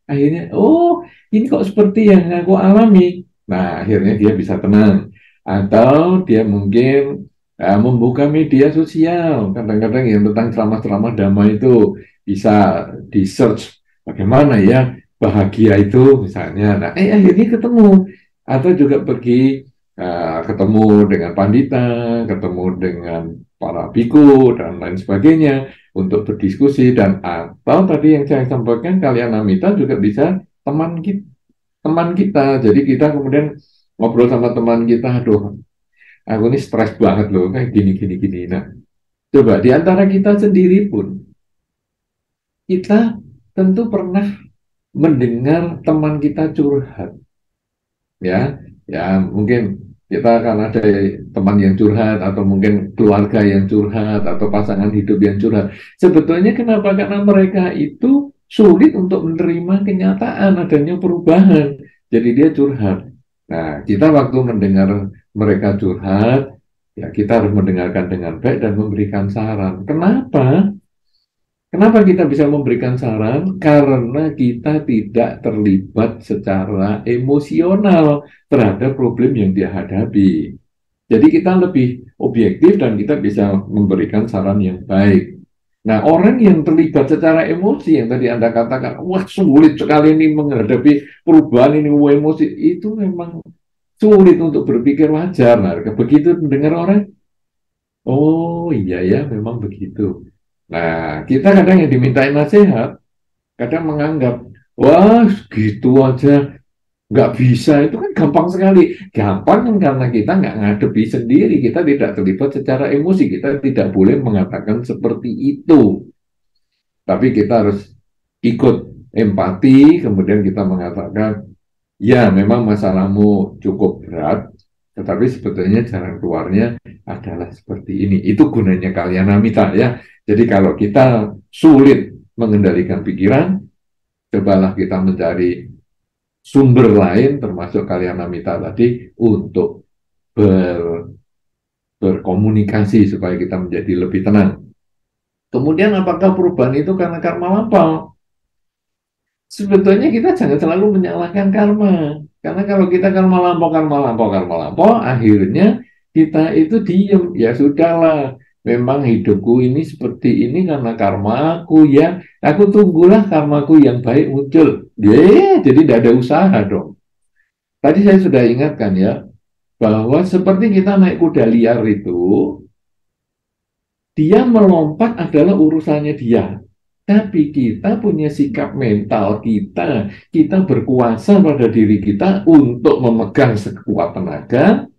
akhirnya, oh ini kok seperti yang aku alami. Nah, akhirnya dia bisa tenang. Atau dia mungkin membuka media sosial. Kadang-kadang yang tentang ceramah-ceramah dhamma itu bisa di-search. Bagaimana ya bahagia itu misalnya. Nah, akhirnya ketemu. Atau juga pergi ketemu dengan pandita, ketemu dengan para biku dan lain sebagainya untuk berdiskusi, dan atau tadi yang saya sampaikan Kalyanamita juga bisa teman kita. Jadi kita kemudian ngobrol sama teman kita, aduh aku ini stres banget loh kayak gini gini gini. Nah, coba di antara kita sendiri pun kita tentu pernah mendengar teman kita curhat, ya ya mungkin kita akan ada teman yang curhat, atau mungkin keluarga yang curhat, atau pasangan hidup yang curhat. Sebetulnya kenapa? Karena mereka itu sulit untuk menerima kenyataan adanya perubahan, jadi dia curhat. Nah, kita waktu mendengar mereka curhat, ya kita harus mendengarkan dengan baik dan memberikan saran. Kenapa kita bisa memberikan saran? Karena kita tidak terlibat secara emosional terhadap problem yang dia hadapi. Jadi kita lebih objektif dan kita bisa memberikan saran yang baik. Nah, orang yang terlibat secara emosi yang tadi Anda katakan, wah sulit sekali ini menghadapi perubahan ini, wah emosi, itu memang sulit untuk berpikir wajar. Nah, begitu mendengar orang, oh iya ya, memang begitu. Nah, kita kadang yang dimintain nasihat, kadang menganggap, wah gitu aja, nggak bisa, itu kan gampang sekali. Gampang kan karena kita nggak ngadepi sendiri, kita tidak terlibat secara emosi, kita tidak boleh mengatakan seperti itu. Tapi kita harus ikut empati, kemudian kita mengatakan, ya memang masalahmu cukup berat, tetapi sebetulnya jalan keluarnya adalah seperti ini. Itu gunanya Kalyanamita ya. Jadi kalau kita sulit mengendalikan pikiran, cobalah kita mencari sumber lain termasuk Kalyanamita tadi untuk berkomunikasi supaya kita menjadi lebih tenang. Kemudian apakah perubahan itu karena karma lampau? Sebetulnya kita jangan selalu menyalahkan karma. Karena kalau kita karma lampau, akhirnya kita itu diem. Ya sudahlah, memang hidupku ini seperti ini karena karma aku ya. Aku tunggulah karmaku yang baik muncul. Jadi tidak ada usaha dong. Tadi saya sudah ingatkan ya, bahwa seperti kita naik kuda liar itu, dia melompat adalah urusannya dia. Tapi kita punya sikap mental kita berkuasa pada diri kita untuk memegang sekuat tenaga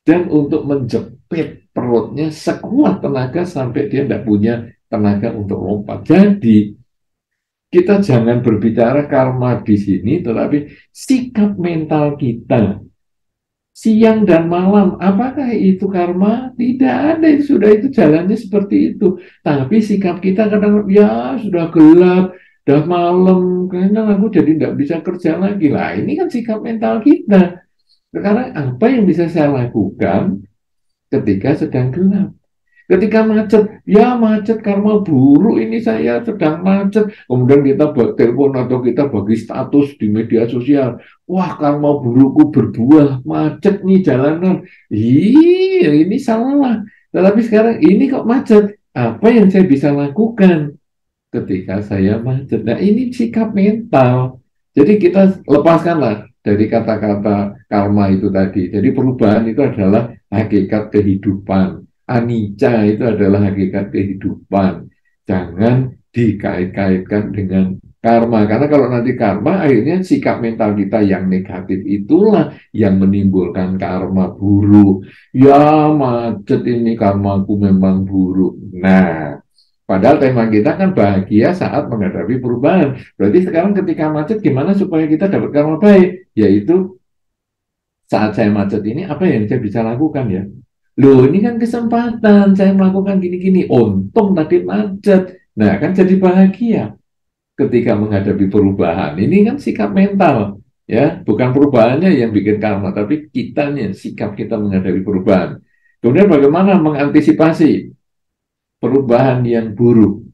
dan untuk menjepit perutnya sekuat tenaga sampai dia tidak punya tenaga untuk lompat. Jadi kita jangan berbicara karma di sini, tetapi sikap mental kita siang dan malam, apakah itu karma? Tidak ada, itu jalannya seperti itu. Tapi sikap kita kadang ya sudah gelap, sudah malam, karena aku jadi tidak bisa kerja lagi. Lah ini kan sikap mental kita. Sekarang apa yang bisa saya lakukan ketika sedang gelap? Ketika macet, ya macet karma buruk ini saya sedang macet. Kemudian kita telepon atau kita bagi status di media sosial. Wah, karma burukku berbuah, macet nih jalanan. Ini salah. Tetapi sekarang ini kok macet. Apa yang saya bisa lakukan ketika saya macet? Nah, ini sikap mental. Jadi kita lepaskanlah dari kata-kata karma itu tadi. Jadi perubahan itu adalah hakikat kehidupan. Anicca itu adalah hakikat kehidupan. Jangan dikait-kaitkan dengan karma. Karena kalau nanti karma, akhirnya sikap mental kita yang negatif itulah yang menimbulkan karma buruk. Ya macet ini karmaku memang buruk. Nah, padahal tema kita kan bahagia saat menghadapi perubahan. Berarti sekarang ketika macet, gimana supaya kita dapat karma baik? Yaitu saat saya macet ini, apa yang saya bisa lakukan ya? Loh, ini kan kesempatan saya melakukan gini-gini. Untung tadi macet. Nah, kan jadi bahagia ketika menghadapi perubahan. Ini kan sikap mental, ya. Bukan perubahannya yang bikin karma, tapi kitanya, sikap kita menghadapi perubahan. Kemudian bagaimana mengantisipasi perubahan yang buruk?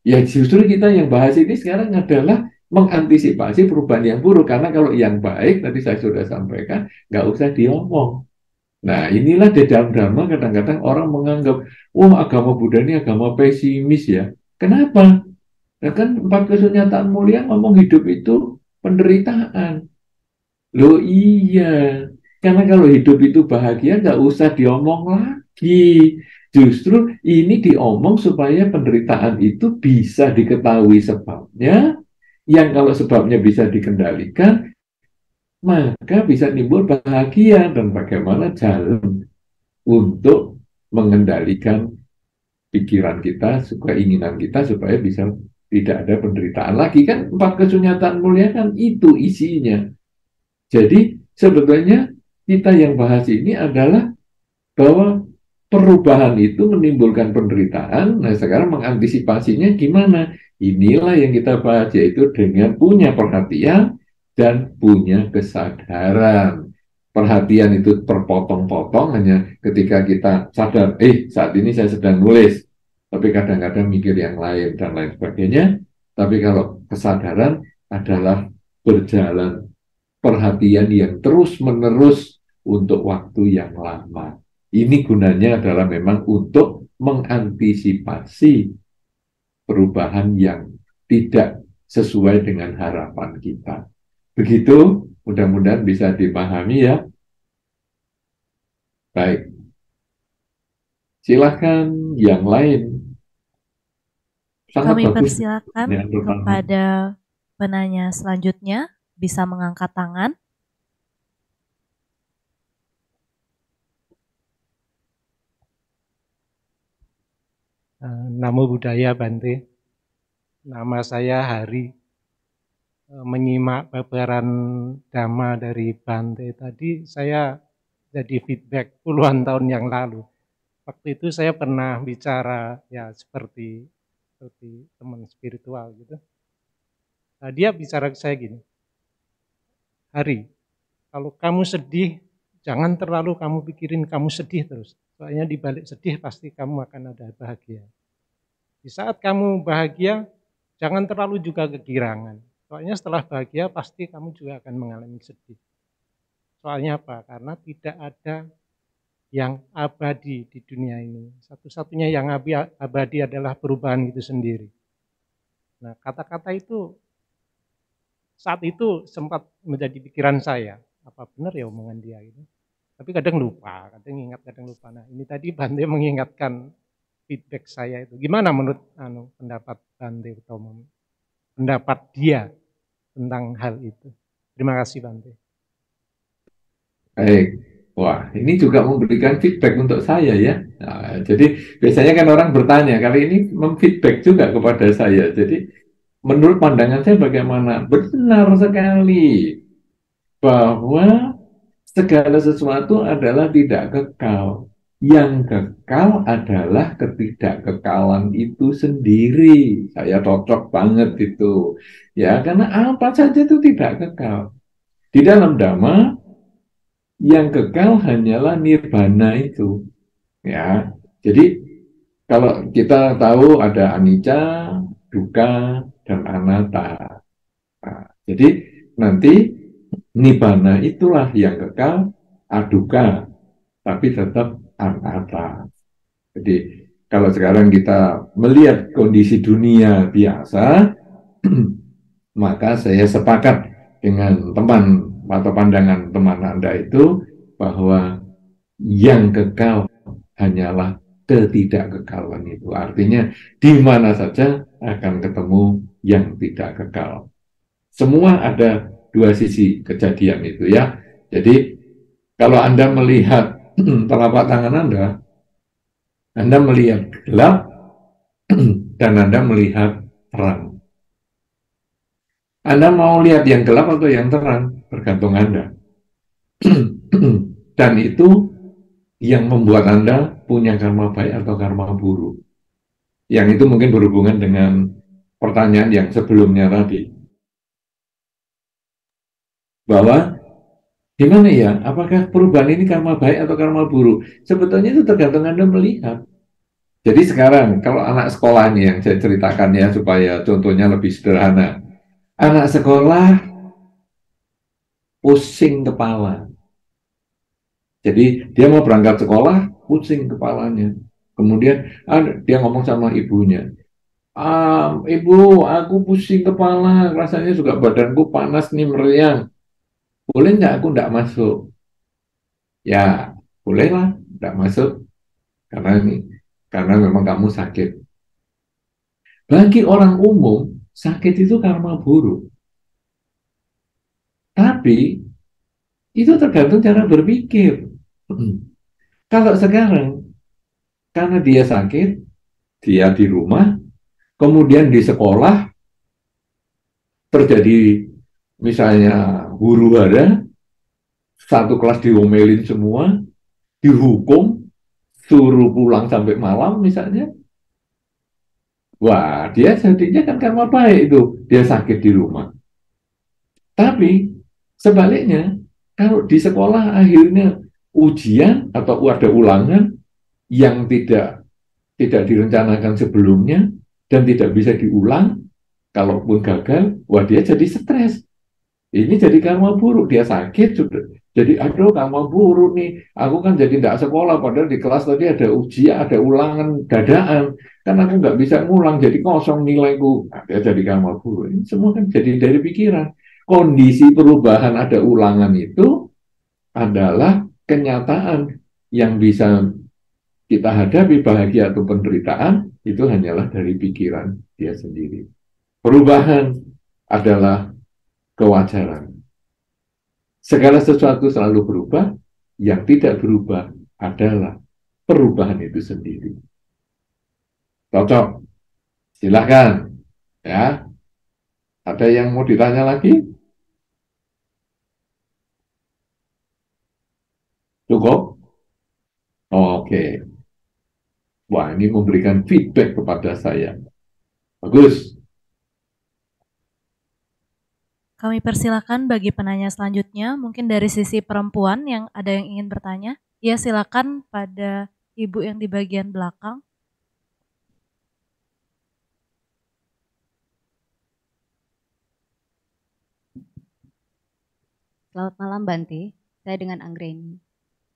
Ya justru kita yang bahas ini sekarang adalah mengantisipasi perubahan yang buruk. Karena kalau yang baik, tadi saya sudah sampaikan, nggak usah diomong. Nah, inilah di dalam drama kadang-kadang orang menganggap, wah agama Buddha ini agama pesimis ya. Kenapa? Ya kan empat kesunyataan mulia ngomong hidup itu penderitaan. Loh iya, karena kalau hidup itu bahagia nggak usah diomong lagi. Justru ini diomong supaya penderitaan itu bisa diketahui sebabnya, yang kalau sebabnya bisa dikendalikan, maka bisa timbul bahagia dan bagaimana jalan untuk mengendalikan pikiran kita, keinginan kita supaya bisa tidak ada penderitaan lagi. Kan empat kesunyataan mulia kan itu isinya. Jadi sebetulnya kita yang bahas ini adalah bahwa perubahan itu menimbulkan penderitaan. Nah, sekarang mengantisipasinya gimana? Inilah yang kita bahas, yaitu dengan punya perhatian dan punya kesadaran. Perhatian itu terpotong-potong hanya ketika kita sadar, saat ini saya sedang nulis, tapi kadang-kadang mikir yang lain dan lain sebagainya. Tapi kalau kesadaran adalah berjalan perhatian yang terus-menerus untuk waktu yang lama. Ini gunanya adalah memang untuk mengantisipasi perubahan yang tidak sesuai dengan harapan kita. Begitu, mudah-mudahan bisa dipahami ya. Baik, silahkan yang lain. Sangat Kami bagus persilakan yang pertama. kepada penanya selanjutnya bisa mengangkat tangan. Namo Buddhaya Bante. Nama saya Hari. Menyimak paparan Dhamma dari Bante tadi, saya jadi feedback puluhan tahun yang lalu. Waktu itu saya pernah bicara ya seperti teman spiritual gitu. Nah, dia bicara ke saya gini, Hari, kalau kamu sedih, jangan terlalu kamu pikirin kamu sedih terus. Soalnya di balik sedih pasti kamu akan ada bahagia. Di saat kamu bahagia, jangan terlalu juga kegirangan. Soalnya setelah bahagia pasti kamu juga akan mengalami sedih. Soalnya apa? Karena tidak ada yang abadi di dunia ini. Satu-satunya yang abadi adalah perubahan itu sendiri. Nah, kata-kata itu saat itu sempat menjadi pikiran saya. Apa benar ya omongan dia gitu? Tapi kadang lupa, kadang ingat, kadang lupa. Nah, ini tadi Bante mengingatkan feedback saya itu. Gimana menurut pendapat Bante atau pendapat dia tentang hal itu? Terima kasih Bante. Baik, wah ini juga memberikan feedback untuk saya ya. Nah, jadi biasanya kan orang bertanya, kali ini memfeedback juga kepada saya. Jadi menurut pandangan saya bagaimana? Benar sekali bahwa segala sesuatu adalah tidak kekal. Yang kekal adalah ketidakkekalan itu sendiri. Saya cocok banget itu. Ya, karena apa saja itu tidak kekal. Di dalam Dhamma, yang kekal hanyalah nirvana itu. Ya, jadi kalau kita tahu ada anicca, dukkha, dan anatta. Nah, jadi nanti nibbana itulah yang kekal, adukkha, tapi tetap anatta. Jadi kalau sekarang kita melihat kondisi dunia biasa, maka saya sepakat dengan teman atau pandangan teman Anda itu bahwa yang kekal hanyalah ketidakkekalan itu. Artinya di mana saja akan ketemu yang tidak kekal. Semua ada dua sisi kejadian itu ya. Jadi kalau Anda melihat telapak tangan Anda melihat gelap dan Anda melihat terang. Anda mau lihat yang gelap atau yang terang, tergantung Anda. Dan itu yang membuat Anda punya karma baik atau karma buruk. Yang itu mungkin berhubungan dengan pertanyaan yang sebelumnya tadi. Bahwa gimana ya, apakah perubahan ini karma baik atau karma buruk? Sebetulnya itu tergantung Anda melihat. Jadi sekarang, kalau anak sekolah ini yang saya ceritakan ya, supaya contohnya lebih sederhana. Anak sekolah pusing kepala. Jadi dia mau berangkat sekolah, pusing kepalanya. Kemudian dia ngomong sama ibunya, ibu, aku pusing kepala, rasanya juga badanku panas nih meriang. Boleh nggak aku nggak masuk? Ya, bolehlah nggak masuk. Karena ini karena memang kamu sakit. Bagi orang umum, sakit itu karma buruk. Tapi itu tergantung cara berpikir. Kalau sekarang, karena dia sakit, dia di rumah, kemudian di sekolah terjadi misalnya huru hara, satu kelas diomelin semua, dihukum, suruh pulang sampai malam misalnya. Wah, dia jadinya kan karma baik itu, dia sakit di rumah. Tapi sebaliknya, kalau di sekolah akhirnya ujian atau ada ulangan yang tidak direncanakan sebelumnya dan tidak bisa diulang, kalaupun gagal, wah dia jadi stres. Ini jadi karma buruk, dia sakit sudah. Jadi aduh karma buruk nih, aku kan jadi tidak sekolah, padahal di kelas tadi ada ujian, ada ulangan dadaan, kan aku nggak bisa ngulang, jadi kosong nilaiku. Nah, dia jadi karma buruk. Ini semua kan jadi dari pikiran. Kondisi perubahan ada ulangan itu adalah kenyataan yang bisa kita hadapi, bahagia atau penderitaan, itu hanyalah dari pikiran dia sendiri. Perubahan adalah kewajaran. Segala sesuatu selalu berubah, yang tidak berubah adalah perubahan itu sendiri. Cocok? Silahkan. Ya. Ada yang mau ditanya lagi? Cukup? Oke. Wah, ini memberikan feedback kepada saya. Bagus. Kami persilakan bagi penanya selanjutnya, mungkin dari sisi perempuan yang ada yang ingin bertanya. Ya, silakan pada ibu yang di bagian belakang. Selamat malam Bante, saya dengan Anggreni.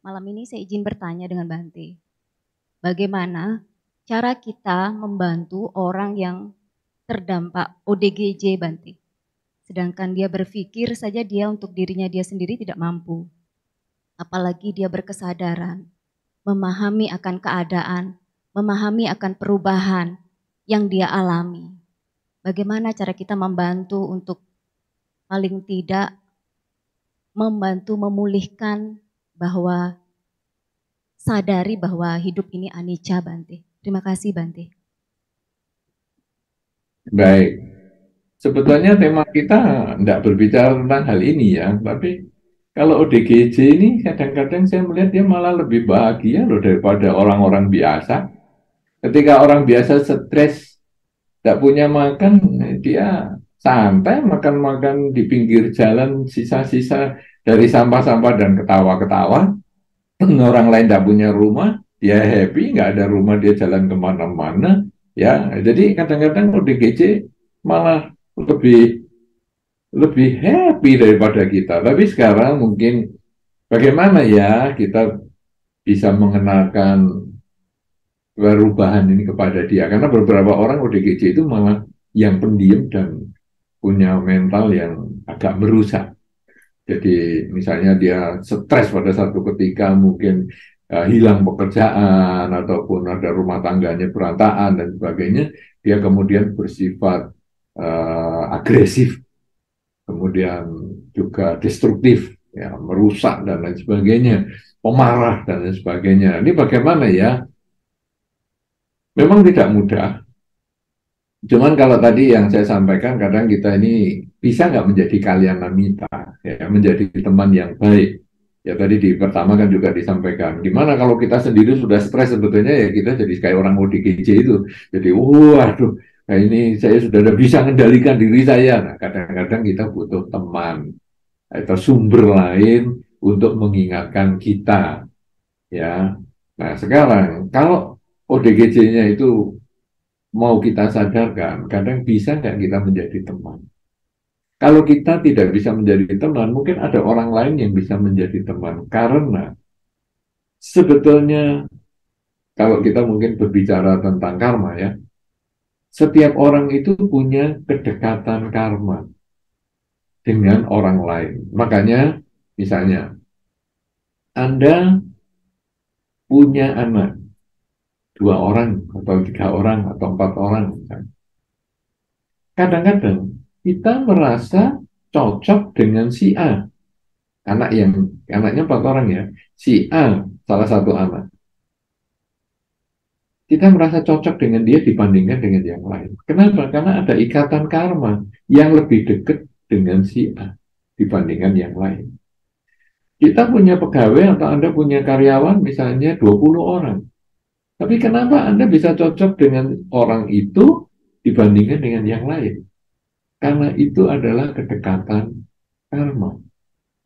Malam ini saya izin bertanya dengan Bante. Bagaimana cara kita membantu orang yang terdampak ODGJ Bante? Sedangkan dia berpikir saja dia untuk dirinya dia sendiri tidak mampu. Apalagi dia berkesadaran, memahami akan keadaan, memahami akan perubahan yang dia alami. Bagaimana cara kita membantu untuk paling tidak membantu memulihkan bahwa sadari bahwa hidup ini anicca Bante. Terima kasih Bante. Baik. Sebetulnya tema kita tidak berbicara tentang hal ini ya, tapi kalau ODGJ ini kadang-kadang saya melihat dia malah lebih bahagia loh daripada orang-orang biasa. Ketika orang biasa stres, tidak punya makan, dia santai makan-makan di pinggir jalan, sisa-sisa dari sampah-sampah dan ketawa-ketawa. Orang lain tidak punya rumah, dia happy, nggak ada rumah, dia jalan kemana-mana. Ya, jadi kadang-kadang ODGJ malah lebih happy daripada kita. Tapi sekarang mungkin bagaimana ya kita bisa mengenalkan perubahan ini kepada dia. Karena beberapa orang ODGJ itu malah yang pendiam dan punya mental yang agak merusak. Jadi misalnya dia stres pada satu ketika mungkin hilang pekerjaan ataupun ada rumah tangganya berantakan dan sebagainya, dia kemudian bersifat agresif, kemudian juga destruktif, ya, merusak dan lain sebagainya, pemarah dan lain sebagainya. Ini bagaimana ya? Memang tidak mudah. Cuman kalau tadi yang saya sampaikan, kadang kita ini bisa nggak menjadi kalyanamita, ya, menjadi teman yang baik. Ya tadi di pertama kan juga disampaikan, gimana kalau kita sendiri sudah stres sebetulnya ya kita jadi kayak orang ODGJ itu. Jadi, waduh, nah ini saya sudah bisa mengendalikan diri saya. Nah, kadang-kadang kita butuh teman atau sumber lain untuk mengingatkan kita, ya. Nah sekarang kalau ODGJ-nya itu mau kita sadarkan, kadang bisa nggak kita menjadi teman. Kalau kita tidak bisa menjadi teman, mungkin ada orang lain yang bisa menjadi teman. Karena sebetulnya kalau kita mungkin berbicara tentang karma ya, setiap orang itu punya kedekatan karma dengan orang lain. Makanya misalnya Anda punya anak 2 orang atau 3 orang atau 4 orang misalnya. Kadang-kadang kita merasa cocok dengan si A, anaknya 4 orang ya, si A salah satu anak. Kita merasa cocok dengan dia dibandingkan dengan yang lain. Kenapa? Karena ada ikatan karma yang lebih dekat dengan si A dibandingkan yang lain. Kita punya pegawai atau Anda punya karyawan misalnya 20 orang. Tapi kenapa Anda bisa cocok dengan orang itu dibandingkan dengan yang lain? Karena itu adalah kedekatan karma.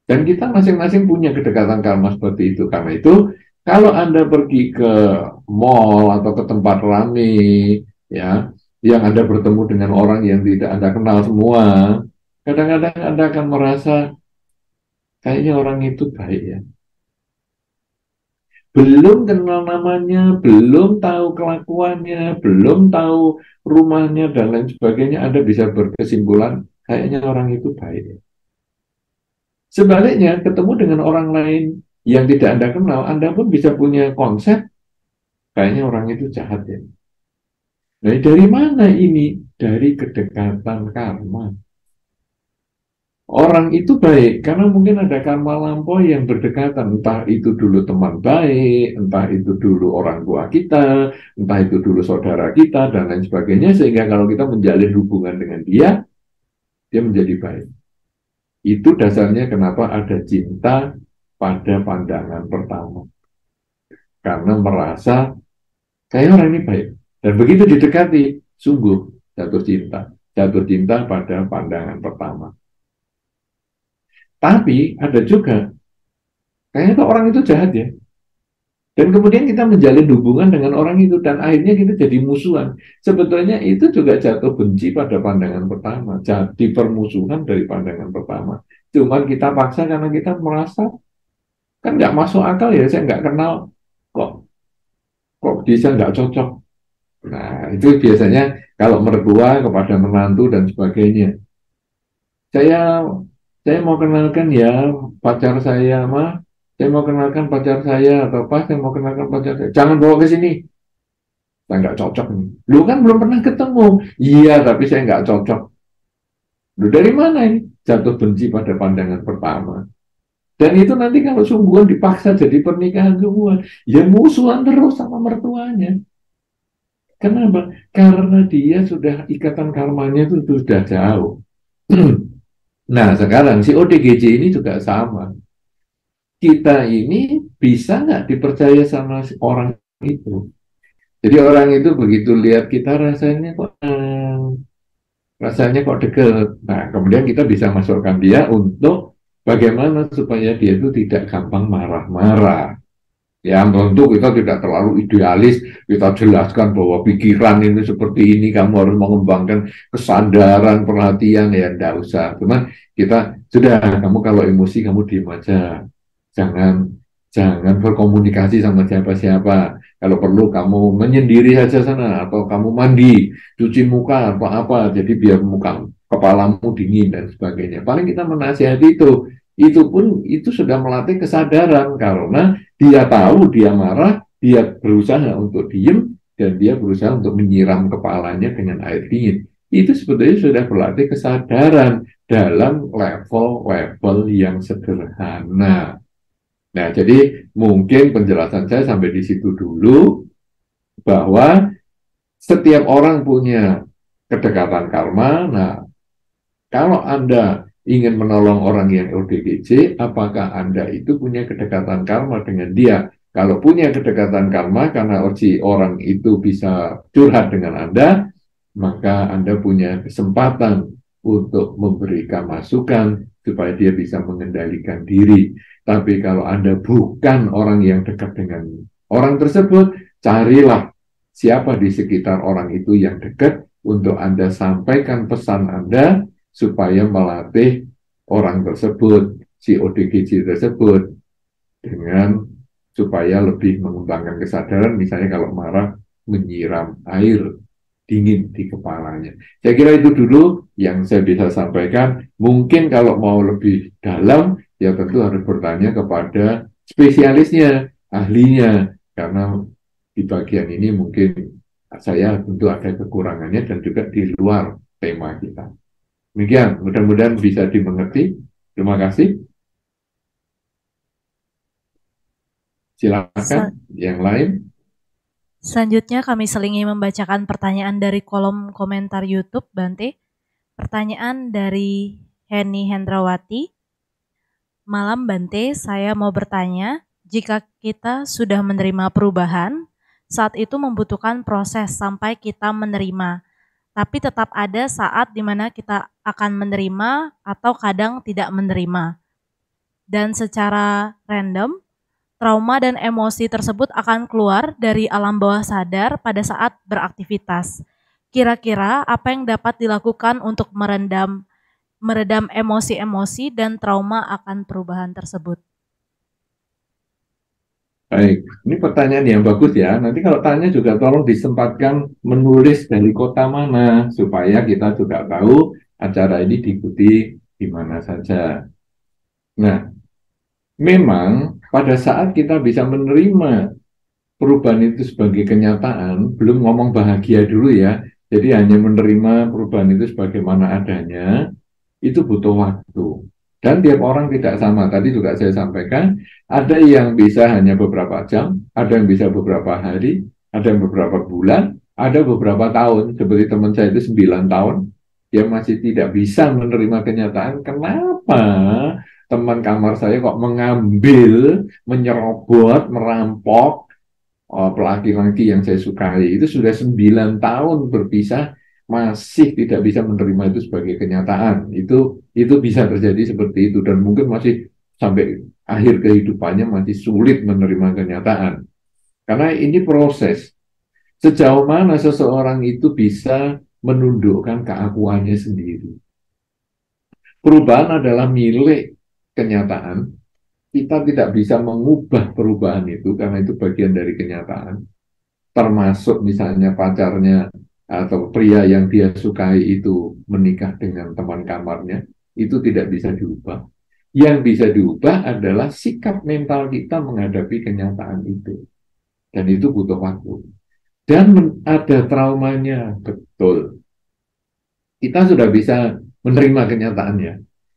Dan kita masing-masing punya kedekatan karma seperti itu. Karena itu, kalau Anda pergi ke mall atau ke tempat ramai, ya, yang Anda bertemu dengan orang yang tidak Anda kenal semua, kadang-kadang Anda akan merasa kayaknya orang itu baik ya. Belum kenal namanya, belum tahu kelakuannya, belum tahu rumahnya dan lain sebagainya, Anda bisa berkesimpulan kayaknya orang itu baik ya. Sebaliknya, ketemu dengan orang lain yang tidak Anda kenal, Anda pun bisa punya konsep, kayaknya orang itu jahat ya. Nah, dari mana ini? Dari kedekatan karma. Orang itu baik, karena mungkin ada karma lampau yang berdekatan. Entah itu dulu teman baik, entah itu dulu orang tua kita, entah itu dulu saudara kita, dan lain sebagainya. Sehingga kalau kita menjalin hubungan dengan dia menjadi baik. Itu dasarnya kenapa ada cinta pada pandangan pertama. Karena merasa kayak orang ini baik. Dan begitu didekati, sungguh jatuh cinta. Jatuh cinta pada pandangan pertama. Tapi ada juga, kayaknya kok orang itu jahat ya. Dan kemudian kita menjalin hubungan dengan orang itu, dan akhirnya kita jadi musuhan. Sebetulnya itu juga jatuh benci pada pandangan pertama, jadi permusuhan dari pandangan pertama. Cuma kita paksa karena kita merasa, kan nggak masuk akal ya, saya nggak kenal, kok bisa nggak cocok. Nah, itu biasanya kalau mertua kepada menantu dan sebagainya. Saya mau kenalkan ya pacar saya, mah. Saya mau kenalkan pacar saya, atau pas saya mau kenalkan pacar saya. Jangan bawa ke sini. Saya nggak cocok nih. Lu kan belum pernah ketemu. Iya, tapi saya nggak cocok. Lu dari mana ini? Jatuh benci pada pandangan pertama. Dan itu nanti kalau sungguhan dipaksa jadi pernikahan sungguhan, ya musuhan terus sama mertuanya. Kenapa? Karena dia sudah ikatan karmanya itu sudah jauh. Nah, sekarang si ODGJ ini juga sama. Kita ini bisa nggak dipercaya sama orang itu? Jadi orang itu begitu lihat kita rasanya kok deket. Nah, kemudian kita bisa masukkan dia untuk bagaimana supaya dia itu tidak gampang marah-marah. Ya, tentu kita tidak terlalu idealis, kita jelaskan bahwa pikiran ini seperti ini, kamu harus mengembangkan kesadaran, perhatian, ya enggak usah. Cuman kita, sudah, kamu kalau emosi, kamu diam aja. Jangan berkomunikasi sama siapa-siapa. Kalau perlu, kamu menyendiri saja sana, atau kamu mandi, cuci muka, apa-apa, jadi biar kepalamu dingin, dan sebagainya. Paling kita menasihati itu pun, itu sudah melatih kesadaran, karena dia tahu dia marah, dia berusaha untuk diem, dan dia berusaha untuk menyiram kepalanya dengan air dingin. Itu sebetulnya sudah berlatih kesadaran dalam level-level yang sederhana. Nah, jadi mungkin penjelasan saya sampai di situ dulu, bahwa setiap orang punya kedekatan karma. Nah, kalau Anda ingin menolong orang yang ODGJ, apakah Anda itu punya kedekatan karma dengan dia? Kalau punya kedekatan karma, karena orang itu bisa curhat dengan Anda, maka Anda punya kesempatan untuk memberikan masukan supaya dia bisa mengendalikan diri. Tapi kalau Anda bukan orang yang dekat dengan orang tersebut, carilah siapa di sekitar orang itu yang dekat untuk Anda sampaikan pesan Anda, supaya melatih orang tersebut, si ODGJ tersebut, dengan supaya lebih mengembangkan kesadaran, misalnya kalau marah, menyiram air dingin di kepalanya. Saya kira itu dulu yang saya bisa sampaikan. Mungkin kalau mau lebih dalam, ya tentu harus bertanya kepada spesialisnya, ahlinya, karena di bagian ini mungkin saya tentu ada kekurangannya dan juga di luar tema kita. Demikian, mudah-mudahan bisa dimengerti. Terima kasih. Silakan yang lain. Selanjutnya kami selingi membacakan pertanyaan dari kolom komentar YouTube, Bante. Pertanyaan dari Heni Hendrawati. Malam Bante, saya mau bertanya, jika kita sudah menerima perubahan, saat itu membutuhkan proses sampai kita menerima. Tapi tetap ada saat di mana kita akan menerima atau kadang tidak menerima. Dan secara random, trauma dan emosi tersebut akan keluar dari alam bawah sadar pada saat beraktivitas. Kira-kira apa yang dapat dilakukan untuk meredam emosi-emosi dan trauma akan perubahan tersebut? Baik, ini pertanyaan yang bagus ya. Nanti kalau tanya juga tolong disempatkan menulis dari kota mana, supaya kita juga tahu acara ini diikuti di mana saja. Nah, memang pada saat kita bisa menerima perubahan itu sebagai kenyataan, belum ngomong bahagia dulu ya, jadi hanya menerima perubahan itu sebagaimana adanya, itu butuh waktu. Dan tiap orang tidak sama. Tadi juga saya sampaikan, ada yang bisa hanya beberapa jam, ada yang bisa beberapa hari, ada yang beberapa bulan, ada beberapa tahun. Seperti teman saya itu 9 tahun, dia masih tidak bisa menerima kenyataan. Kenapa teman kamar saya kok mengambil, menyerobot, merampok laki-laki yang saya sukai? Itu sudah 9 tahun berpisah, masih tidak bisa menerima itu sebagai kenyataan. Itu bisa terjadi seperti itu, dan mungkin masih sampai akhir kehidupannya masih sulit menerima kenyataan. Karena ini proses. Sejauh mana seseorang itu bisa menundukkan keakuannya sendiri. Perubahan adalah milik kenyataan. Kita tidak bisa mengubah perubahan itu karena itu bagian dari kenyataan. Termasuk misalnya pacarnya atau pria yang dia sukai itu menikah dengan teman kamarnya, itu tidak bisa diubah. Yang bisa diubah adalah sikap mental kita menghadapi kenyataan itu. Dan itu butuh waktu. Dan ada traumanya, betul. Kita sudah bisa menerima kenyataannya.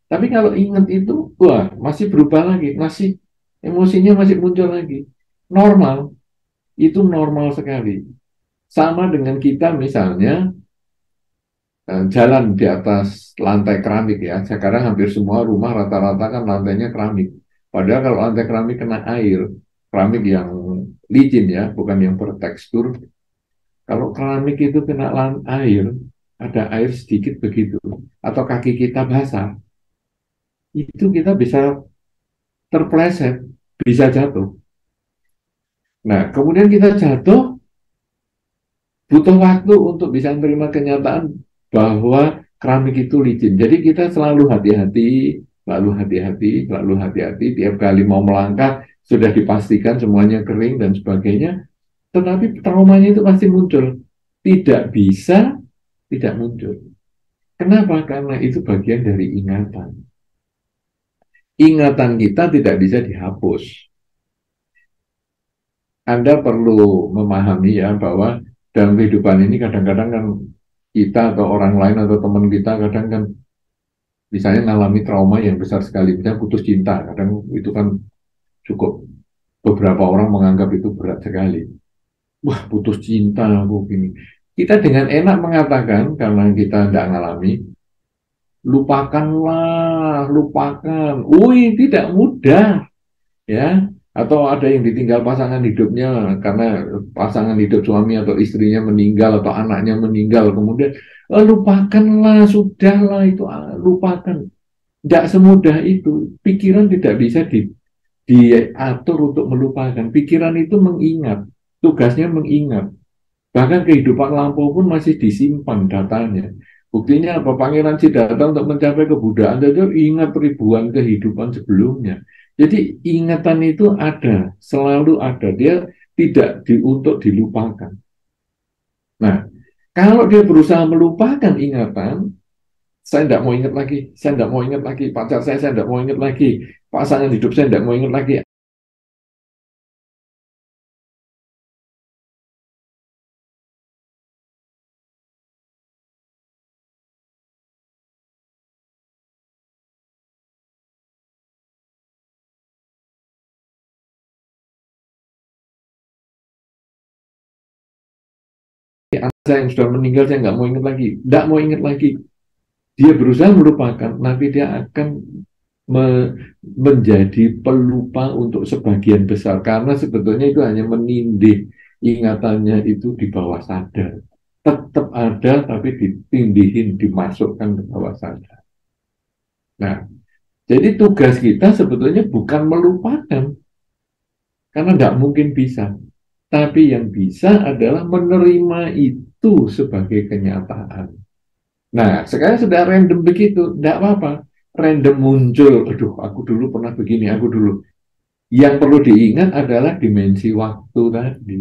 Tapi kalau ingat itu, wah, masih berubah lagi, masih emosinya masih muncul lagi. Normal, itu normal sekali. Sama dengan kita misalnya jalan di atas lantai keramik ya. Sekarang hampir semua rumah rata-rata kan lantainya keramik. Padahal kalau lantai keramik kena air, keramik yang licin ya, bukan yang bertekstur. Kalau keramik itu kena air, ada air sedikit begitu, atau kaki kita basah, itu kita bisa terpleset, bisa jatuh. Nah, kemudian kita jatuh, butuh waktu untuk bisa menerima kenyataan bahwa keramik itu licin. Jadi kita selalu hati-hati, selalu hati-hati, selalu hati-hati. Tiap kali mau melangkah, sudah dipastikan semuanya kering dan sebagainya. Tetapi traumanya itu pasti muncul. Tidak bisa tidak muncul. Kenapa? Karena itu bagian dari ingatan. Ingatan kita tidak bisa dihapus. Anda perlu memahami ya bahwa dalam kehidupan ini kadang-kadang kan kita atau orang lain atau teman kita kadang kan misalnya mengalami trauma yang besar sekali, misalnya putus cinta, kadang itu kan cukup beberapa orang menganggap itu berat sekali. Wah, putus cinta aku gini. Kita dengan enak mengatakan karena kita tidak mengalami, lupakanlah, lupakan. Tidak mudah, ya. Atau ada yang ditinggal pasangan hidupnya karena pasangan hidup suami atau istrinya meninggal atau anaknya meninggal, kemudian lupakanlah, sudahlah itu, lupakan. Tidak semudah itu. Pikiran tidak bisa diatur untuk melupakan. Pikiran itu mengingat, tugasnya mengingat. Bahkan kehidupan lampau pun masih disimpan datanya. Buktinya apa? Pangeran Siddhartha untuk mencapai kebudayaan itu ingat ribuan kehidupan sebelumnya. Jadi ingatan itu ada, selalu ada. Dia tidak untuk dilupakan. Nah, kalau dia berusaha melupakan ingatan, saya tidak mau ingat lagi, saya tidak mau ingat lagi, pacar saya tidak mau ingat lagi, pasangan hidup saya tidak mau ingat lagi, saya yang sudah meninggal, saya nggak mau ingat lagi. Nggak mau ingat lagi. Dia berusaha melupakan, tapi dia akan menjadi pelupa untuk sebagian besar. Karena sebetulnya itu hanya menindih, ingatannya itu di bawah sadar. Tetap ada, tapi ditindihin, dimasukkan ke bawah sadar. Nah, jadi tugas kita sebetulnya bukan melupakan, karena nggak mungkin bisa. Tapi yang bisa adalah menerima itu sebagai kenyataan. Nah, sekarang sudah random begitu, tidak apa-apa. Random muncul, aduh, aku dulu pernah begini, aku dulu. Yang perlu diingat adalah dimensi waktu tadi.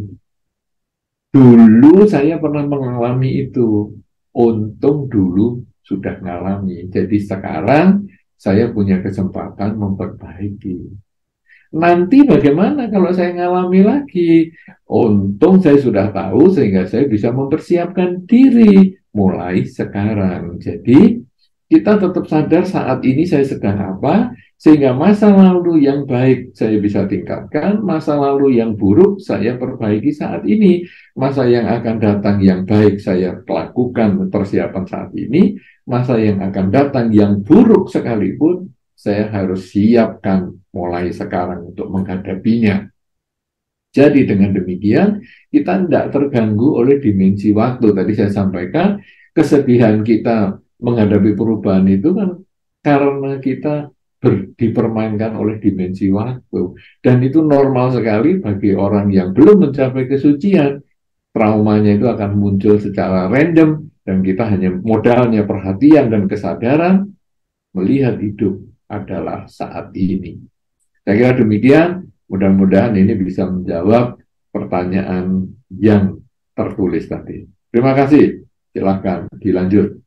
Dulu saya pernah mengalami itu. Untung dulu sudah mengalami. Jadi sekarang saya punya kesempatan memperbaiki. Nanti bagaimana kalau saya ngalami lagi? Untung saya sudah tahu sehingga saya bisa mempersiapkan diri mulai sekarang. Jadi kita tetap sadar saat ini saya sedang apa, sehingga masa lalu yang baik saya bisa tingkatkan, masa lalu yang buruk saya perbaiki saat ini, masa yang akan datang yang baik saya lakukan persiapan saat ini, masa yang akan datang yang buruk sekalipun saya harus siapkan mulai sekarang untuk menghadapinya. Jadi dengan demikian, kita tidak terganggu oleh dimensi waktu. Tadi saya sampaikan, kesedihan kita menghadapi perubahan itu kan karena kita dipermainkan oleh dimensi waktu. Dan itu normal sekali bagi orang yang belum mencapai kesucian. Traumanya itu akan muncul secara random, dan kita hanya modalnya perhatian dan kesadaran melihat hidup adalah saat ini. Saya kira demikian, mudah-mudahan ini bisa menjawab pertanyaan yang tertulis tadi. Terima kasih, silahkan dilanjut.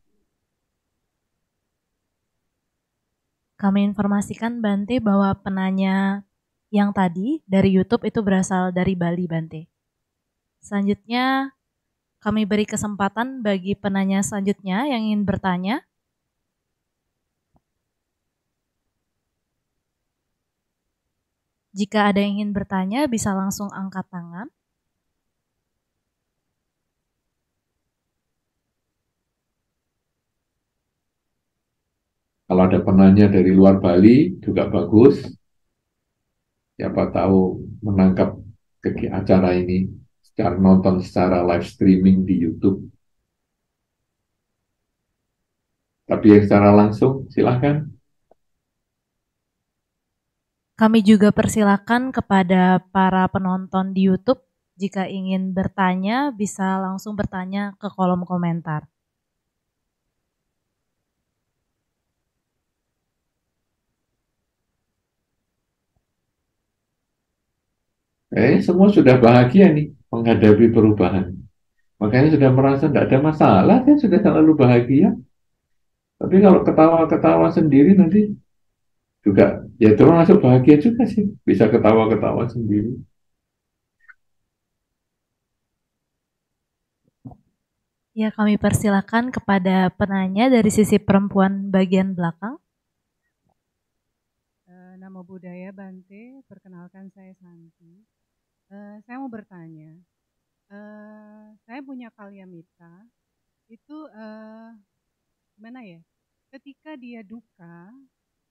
Kami informasikan Bante bahwa penanya yang tadi dari YouTube itu berasal dari Bali, Bante. Selanjutnya kami beri kesempatan bagi penanya selanjutnya yang ingin bertanya. Jika ada yang ingin bertanya, bisa langsung angkat tangan. Kalau ada penanya dari luar Bali, juga bagus. Siapa tahu menangkap acara ini, nonton secara live streaming di YouTube. Tapi yang secara langsung, silahkan. Kami juga persilakan kepada para penonton di YouTube, jika ingin bertanya, bisa langsung bertanya ke kolom komentar. Semua sudah bahagia nih menghadapi perubahan. Makanya sudah merasa tidak ada masalah, saya sudah selalu bahagia. Tapi kalau ketawa-ketawa sendiri nanti juga, ya termasuk bahagia juga sih, bisa ketawa-ketawa sendiri. Ya, kami persilakan kepada penanya dari sisi perempuan bagian belakang. Namo Buddhaya Bante, perkenalkan saya Santi. Saya mau bertanya, saya punya kalyamita, itu gimana ya? Ketika dia duka,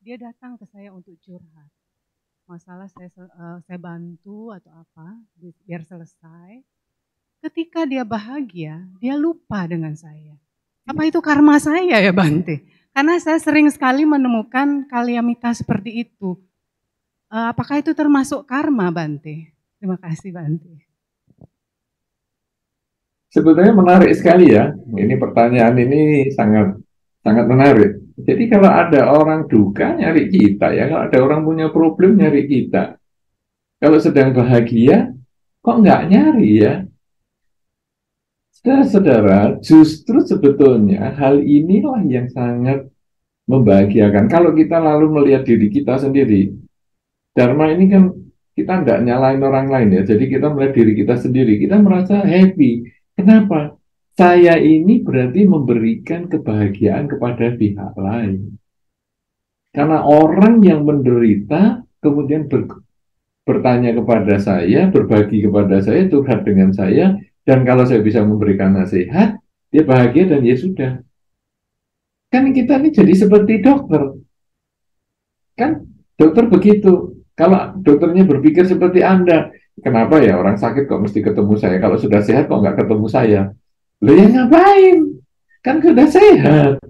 dia datang ke saya untuk curhat. Masalah saya bantu atau apa, biar selesai. Ketika dia bahagia, dia lupa dengan saya. Apa itu karma saya ya Bante? Karena saya sering sekali menemukan kalyamita seperti itu. Apakah itu termasuk karma Bante? Terima kasih Bante. Sebetulnya menarik sekali ya. Ini pertanyaan ini sangat menarik. Jadi kalau ada orang duka nyari kita ya, kalau ada orang punya problem nyari kita. Kalau sedang bahagia kok nggak nyari ya? Saudara-saudara, justru sebetulnya hal inilah yang sangat membahagiakan. Kalau kita lalu melihat diri kita sendiri, Dharma ini kan kita nggak nyalain orang lain ya, jadi kita melihat diri kita sendiri, kita merasa happy. Kenapa? Saya ini berarti memberikan kebahagiaan kepada pihak lain. Karena orang yang menderita kemudian bertanya kepada saya, berbagi kepada saya, curhat dengan saya, Dan kalau saya bisa memberikan nasihat, dia bahagia dan ya sudah. Kan kita ini jadi seperti dokter. Kan dokter begitu. Kalau dokternya berpikir seperti Anda, kenapa ya orang sakit kok mesti ketemu saya? Kalau sudah sehat kok nggak ketemu saya? Loh ya ngapain? Kan sudah sehat.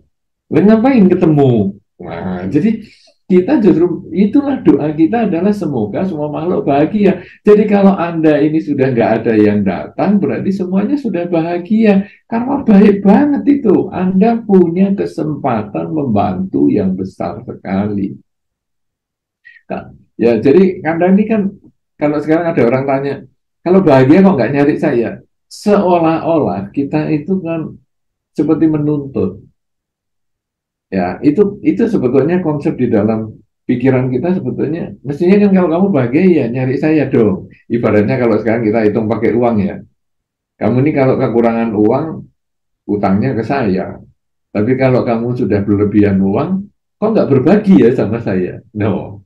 Loh ngapain ketemu? Nah, jadi kita justru itulah doa kita adalah semoga semua makhluk bahagia. Jadi kalau Anda ini sudah nggak ada yang datang, berarti semuanya sudah bahagia. Karena baik banget itu. Anda punya kesempatan membantu yang besar sekali. Ya, jadi Anda ini kan, kalau sekarang ada orang tanya, kalau bahagia kok nggak nyari saya? Seolah-olah kita itu kan seperti menuntut. Ya, itu sebetulnya konsep di dalam pikiran kita sebetulnya, mestinya kan kalau kamu bahagia ya nyari saya dong. Ibaratnya kalau sekarang kita hitung pakai uang ya. Kamu ini kalau kekurangan uang, utangnya ke saya. Tapi kalau kamu sudah berlebihan uang, kok nggak berbagi ya sama saya? No.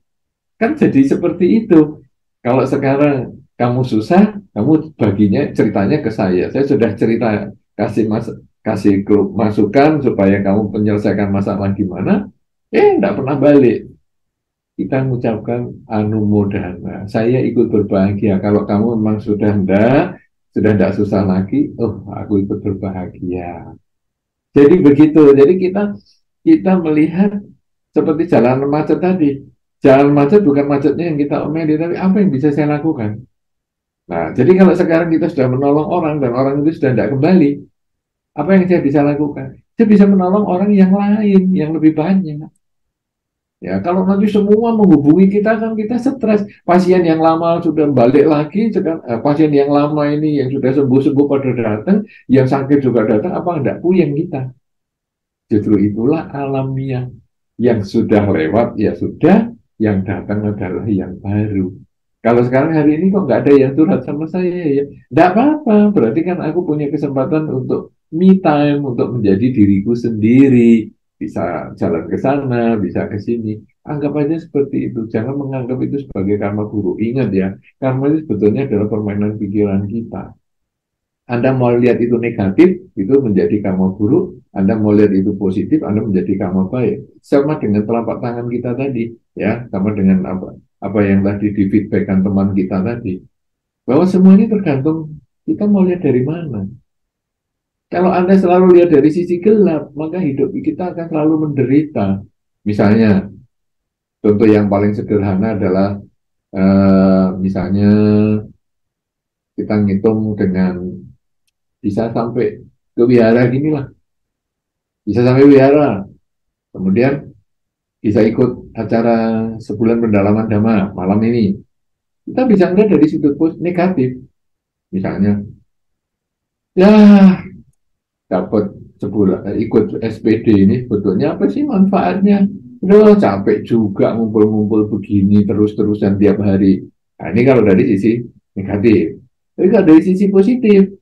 Kan jadi seperti itu. Kalau sekarang kamu susah, kamu baginya ceritanya ke saya. Saya sudah cerita kasih masukan supaya kamu menyelesaikan masalah gimana. Enggak pernah balik. Kita mengucapkan anumodana. Saya ikut berbahagia. Kalau kamu memang sudah enggak susah lagi, oh aku ikut berbahagia. Jadi begitu. Jadi kita melihat seperti jalan macet tadi. Jalan macet bukan macetnya yang kita omeli, tapi apa yang bisa saya lakukan? Nah, jadi kalau sekarang kita sudah menolong orang dan orang itu sudah tidak kembali, apa yang saya bisa lakukan? Saya bisa menolong orang yang lain, yang lebih banyak. Ya, kalau nanti semua menghubungi kita kan kita stres. Pasien yang lama sudah balik lagi, pasien yang lama ini yang sudah sembuh-sembuh pada datang, yang sakit juga datang, apa enggak puyeng kita? Justru itulah alamiah. Yang sudah lewat, ya sudah, yang datang adalah yang baru. Kalau sekarang hari ini kok nggak ada yang curhat sama saya ya, nggak apa-apa. Berarti kan aku punya kesempatan untuk me time, untuk menjadi diriku sendiri. Bisa jalan ke sana, bisa ke sini. Anggap aja seperti itu. Jangan menganggap itu sebagai karma buruk. Ingat ya, karma itu sebetulnya adalah permainan pikiran kita. Anda mau lihat itu negatif, itu menjadi karma buruk. Anda mau lihat itu positif, Anda menjadi karma baik. Sama dengan telapak tangan kita tadi, ya, sama dengan apa yang tadi di-feedbackkan teman kita tadi. Bahwa semua ini tergantung kita mau lihat dari mana. Kalau Anda selalu lihat dari sisi gelap, maka hidup kita akan selalu menderita. Misalnya, contoh yang paling sederhana adalah misalnya kita ngitung dengan bisa sampai ke wihara gini lah, bisa sampai wihara, kemudian bisa ikut acara sebulan pendalaman Dhamma malam ini. Kita bisa melihat dari sudut negatif, misalnya, ya dapat sebulan ikut SPD ini sebetulnya apa sih manfaatnya? Udah capek juga ngumpul-ngumpul begini terus-terusan tiap hari. Nah, ini kalau dari sisi negatif. Tapi kalau dari sisi positif,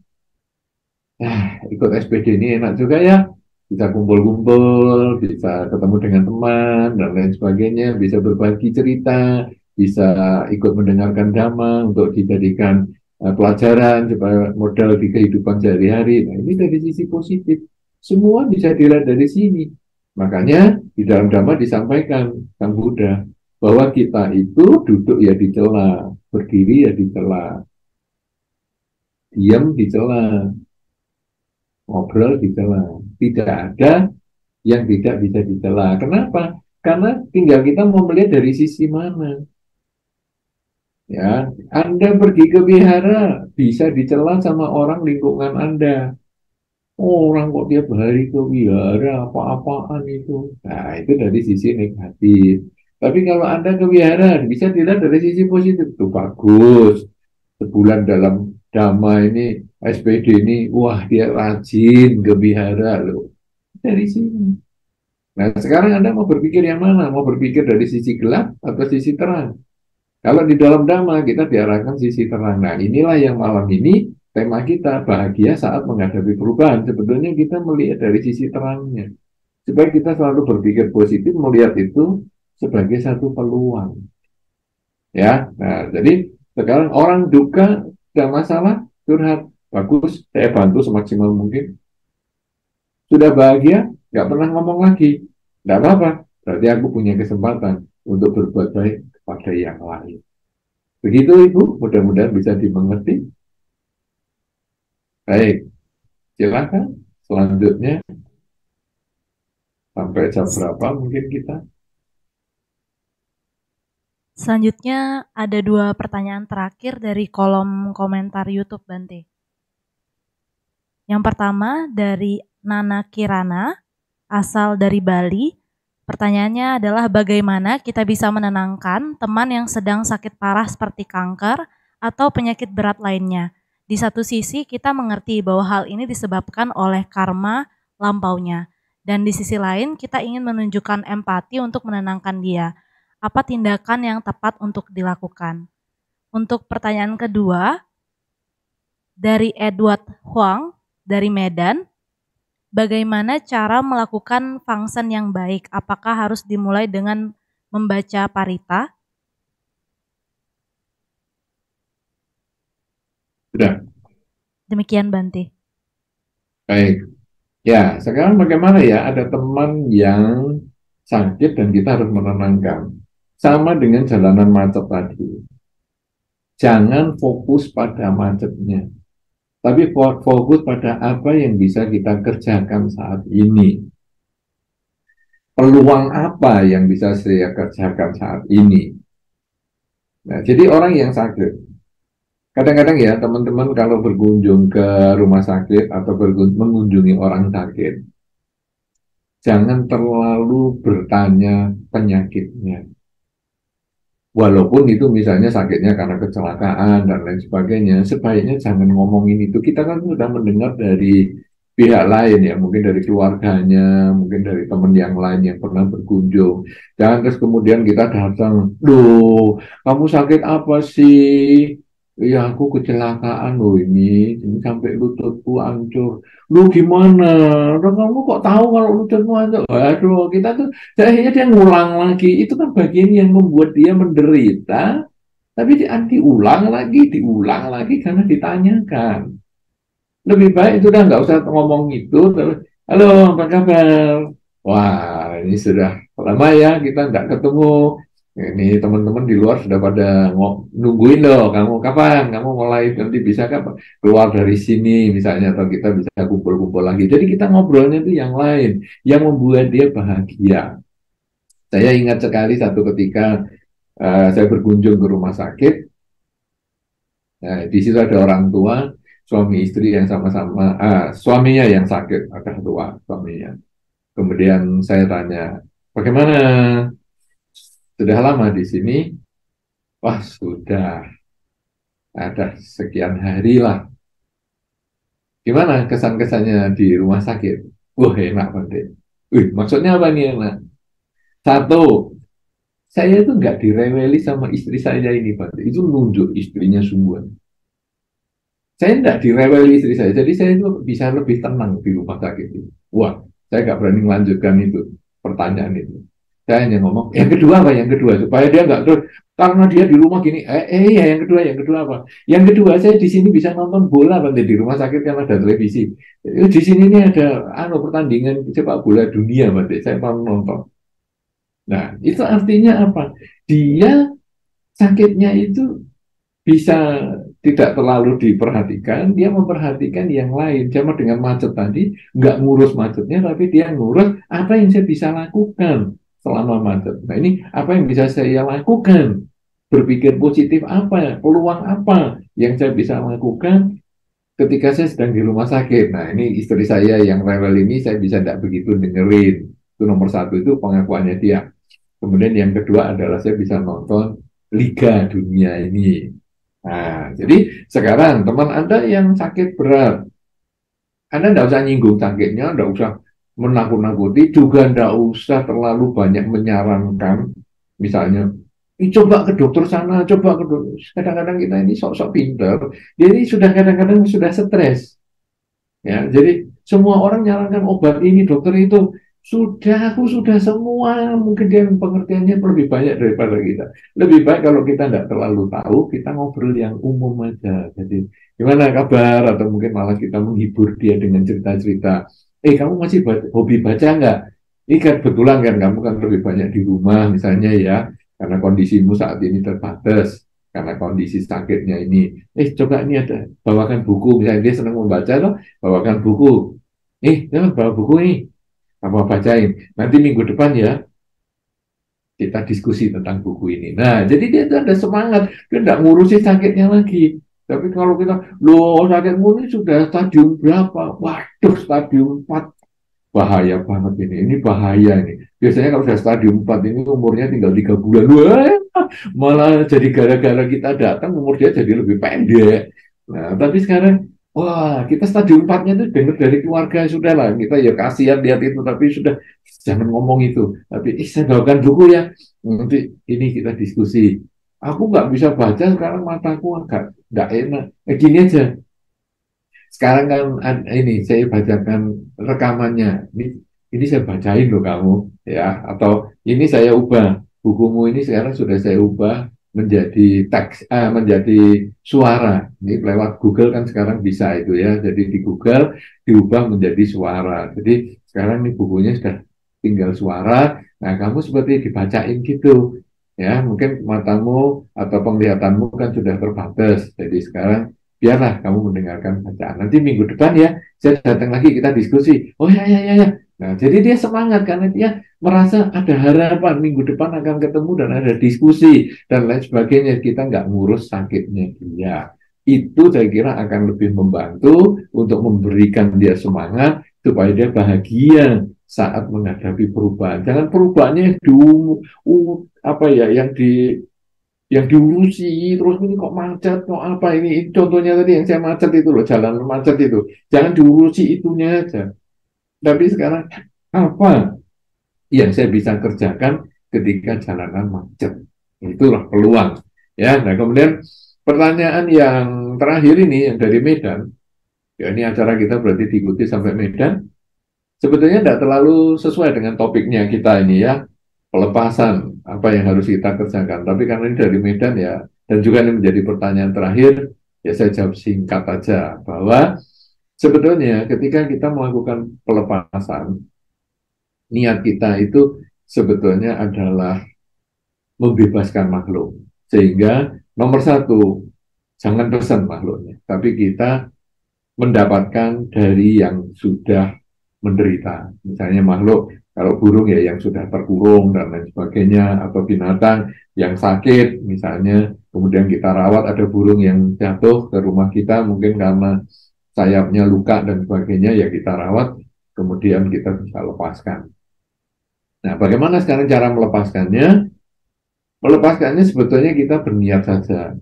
ikut SPD ini enak juga ya, bisa kumpul-kumpul, bisa ketemu dengan teman dan lain sebagainya, bisa berbagi cerita, bisa ikut mendengarkan dhamma untuk dijadikan pelajaran supaya modal di kehidupan sehari-hari. Nah, ini dari sisi positif. Semua bisa dilihat dari sini. Makanya di dalam dhamma disampaikan Sang Buddha bahwa kita itu duduk ya di celah, berdiri ya di celah, diam di celah, ngobrol di celah. Tidak ada yang tidak bisa dicela. Kenapa? Karena tinggal kita mau melihat dari sisi mana. Ya, Anda pergi ke wihara bisa dicela sama orang lingkungan Anda. Orang kok tiap hari ke wihara apa-apaan itu. Nah, itu dari sisi negatif. Tapi kalau Anda ke wihara bisa dilihat dari sisi positif. Itu bagus. Sebulan dalam Dhamma ini, SPD ini, wah dia rajin ke wihara loh. Dari sini. Nah, sekarang Anda mau berpikir yang mana? Mau berpikir dari sisi gelap atau sisi terang? Kalau di dalam Dhamma kita diarahkan sisi terang. Nah, inilah yang malam ini tema kita, bahagia saat menghadapi perubahan. Sebetulnya kita melihat dari sisi terangnya. Supaya kita selalu berpikir positif, melihat itu sebagai satu peluang. Ya, nah jadi sekarang orang duka, tidak masalah, curhat. bagus, saya bantu semaksimal mungkin. Sudah bahagia, nggak pernah ngomong lagi, nggak apa-apa. Berarti aku punya kesempatan untuk berbuat baik kepada yang lain. Begitu Ibu, mudah-mudahan bisa dimengerti. Baik, silakan. Selanjutnya, sampai jam berapa mungkin kita? Selanjutnya ada 2 pertanyaan terakhir dari kolom komentar YouTube Bante. Yang pertama dari Nana Kirana, asal dari Bali. Pertanyaannya adalah bagaimana kita bisa menenangkan teman yang sedang sakit parah seperti kanker atau penyakit berat lainnya. Di satu sisi kita mengerti bahwa hal ini disebabkan oleh karma lampaunya. Dan di sisi lain kita ingin menunjukkan empati untuk menenangkan dia. Apa tindakan yang tepat untuk dilakukan? Untuk pertanyaan kedua, dari Edward Huang dari Medan, bagaimana cara melakukan function yang baik? Apakah harus dimulai dengan membaca parita? Sudah. Demikian Bante. Baik. Ya, sekarang bagaimana ya? Ada teman yang sakit dan kita harus menenangkan. Sama dengan jalanan macet tadi. Jangan fokus pada macetnya, tapi fokus pada apa yang bisa kita kerjakan saat ini. Peluang apa yang bisa saya kerjakan saat ini? Nah, jadi orang yang sakit, kadang-kadang ya teman-teman kalau berkunjung ke rumah sakit atau mengunjungi orang sakit, jangan terlalu bertanya penyakitnya. Walaupun itu misalnya sakitnya karena kecelakaan dan lain sebagainya, sebaiknya jangan ngomongin itu. Kita kan sudah mendengar dari pihak lain ya, mungkin dari keluarganya, mungkin dari teman yang lain yang pernah berkunjung. Jangan terus kemudian kita datang, "Loh, kamu sakit apa sih?" "Ya aku kecelakaan loh ini sampai lututku hancur." "Lu gimana? Loh, kamu kok tahu kalau lututmu hancur?" Waduh, kita tuh akhirnya dia ngulang lagi. Itu kan bagian yang membuat dia menderita, tapi diulang lagi karena ditanyakan. Lebih baik itu udah nggak usah ngomong itu, terus, "Halo, apa kabar? Wah, ini sudah lama ya kita nggak ketemu. Ini teman-teman di luar sudah pada nungguin loh, kamu kapan? Kamu mulai nanti bisa kapan keluar dari sini misalnya, atau kita bisa kumpul-kumpul lagi." Jadi kita ngobrolnya itu yang lain, yang membuat dia bahagia. Saya ingat sekali satu ketika saya berkunjung ke rumah sakit. Di situ ada orang tua, suami istri yang sama-sama, suaminya yang sakit, agak tua suaminya. Kemudian saya tanya, "Bagaimana? Sudah lama di sini?" "Wah, sudah ada sekian hari lah." "Gimana kesan-kesannya di rumah sakit?" "Wah, enak banget." Maksudnya apa nih enak? Satu, saya itu nggak direweli sama istri saya ini, Pak. Itu nunjuk istrinya semua. Saya nggak direweli istri saya, jadi saya itu bisa lebih tenang di rumah sakit itu. Wah, saya nggak berani melanjutkan itu, pertanyaan itu. Saya hanya ngomong, yang kedua apa? Yang kedua, supaya dia nggak terus, karena dia di rumah gini, ya yang kedua apa? Yang kedua, saya di sini bisa nonton bola, Pak, di rumah sakit kan ada televisi. Di sini ini ada pertandingan sepak bola dunia, Pak. Saya mau nonton. Nah, itu artinya apa? Dia sakitnya itu bisa tidak terlalu diperhatikan, dia memperhatikan yang lain. Sama dengan macet tadi, nggak ngurus macetnya, tapi dia ngurus apa yang saya bisa lakukan selama macet. Nah, ini apa yang bisa saya lakukan? Berpikir positif apa? Peluang apa yang saya bisa lakukan ketika saya sedang di rumah sakit? Nah, ini istri saya yang rewel ini, saya bisa tidak begitu dengerin. Itu nomor satu, itu pengakuannya dia. Kemudian yang kedua adalah saya bisa nonton Liga Dunia ini. Nah, jadi sekarang teman Anda yang sakit berat, Anda tidak usah nyinggung sakitnya, tidak usah menakut-nakuti, juga tidak usah terlalu banyak menyarankan, misalnya, coba ke dokter sana, coba ke dokter. Kadang-kadang kita ini sok-sok pinter, jadi sudah kadang-kadang sudah stres. Ya, jadi semua orang nyarankan obat ini, dokter itu. aku sudah semua. Mungkin dia pengertiannya lebih banyak daripada kita. Lebih baik kalau kita tidak terlalu tahu, kita ngobrol yang umum aja. Jadi, gimana kabar? Atau mungkin malah kita menghibur dia dengan cerita-cerita. Kamu masih hobi baca nggak? Ini kan kebetulan kan kamu kan lebih banyak di rumah misalnya ya, karena kondisimu saat ini terbatas, karena kondisi sakitnya ini. Coba ini ada, bawakan buku. Misalnya dia senang membaca, loh, bawakan buku. Jangan bawa buku ini, kamu bacain. Nanti minggu depan ya, kita diskusi tentang buku ini. Nah, jadi dia tuh ada semangat. Dia tidak ngurusi sakitnya lagi. Tapi kalau kita, loh sakitmu ini sudah stadium berapa? Waduh, stadium 4. Bahaya banget ini. Ini bahaya ini. Biasanya kalau sudah stadium 4 ini umurnya tinggal 3 bulan. Wah, malah jadi gara-gara kita datang umur dia jadi lebih pendek. Nah, tapi sekarang, wah, kita stadium 4-nya itu dengar dari keluarga, sudah lah. Kita ya kasihan lihat itu, tapi sudah jangan ngomong itu. Tapi saya bawakan buku ya. Nanti ini kita diskusi. Aku nggak bisa baca sekarang, mataku agak nggak enak. Gini aja. Sekarang kan ini saya bacakan rekamannya. Ini saya bacain loh kamu ya. Atau ini saya ubah bukumu ini sekarang sudah saya ubah menjadi teks, menjadi suara. Ini lewat Google kan sekarang bisa itu ya. Jadi di Google diubah menjadi suara. Jadi sekarang ini bukunya sudah tinggal suara. Nah kamu seperti dibacain gitu ya. Mungkin matamu atau penglihatanmu kan sudah terbatas. Jadi sekarang biarlah kamu mendengarkan bacaan. Nanti minggu depan ya, saya datang lagi kita diskusi. Oh ya, ya, ya, ya. Nah, jadi dia semangat karena dia merasa ada harapan minggu depan akan ketemu dan ada diskusi dan lain sebagainya. Kita nggak ngurus sakitnya dia. Itu saya kira akan lebih membantu untuk memberikan dia semangat supaya dia bahagia saat menghadapi perubahan. Jangan perubahannya dulu, apa ya, yang diurusi terus ini kok macet kok apa ini contohnya tadi yang saya macet itu loh, jalan macet itu jangan diurusi itunya aja, tapi sekarang apa yang saya bisa kerjakan ketika jalanan macet, itulah peluang ya. Nah kemudian pertanyaan yang terakhir ini yang dari Medan ya, ini acara kita berarti diikuti sampai Medan, sebetulnya tidak terlalu sesuai dengan topiknya kita ini ya, pelepasan apa yang harus kita kerjakan. Tapi karena ini dari Medan ya, dan juga ini menjadi pertanyaan terakhir, ya saya jawab singkat aja bahwa sebetulnya ketika kita melakukan pelepasan, niat kita itu sebetulnya adalah membebaskan makhluk. Sehingga nomor satu, jangan pesan makhluknya, tapi kita mendapatkan dari yang sudah menderita. Misalnya makhluk, kalau burung ya yang sudah terkurung dan lain sebagainya, atau binatang yang sakit misalnya, kemudian kita rawat, ada burung yang jatuh ke rumah kita mungkin karena sayapnya luka dan sebagainya, ya kita rawat, kemudian kita bisa lepaskan. Nah, bagaimana sekarang cara melepaskannya? Melepaskannya sebetulnya kita berniat saja.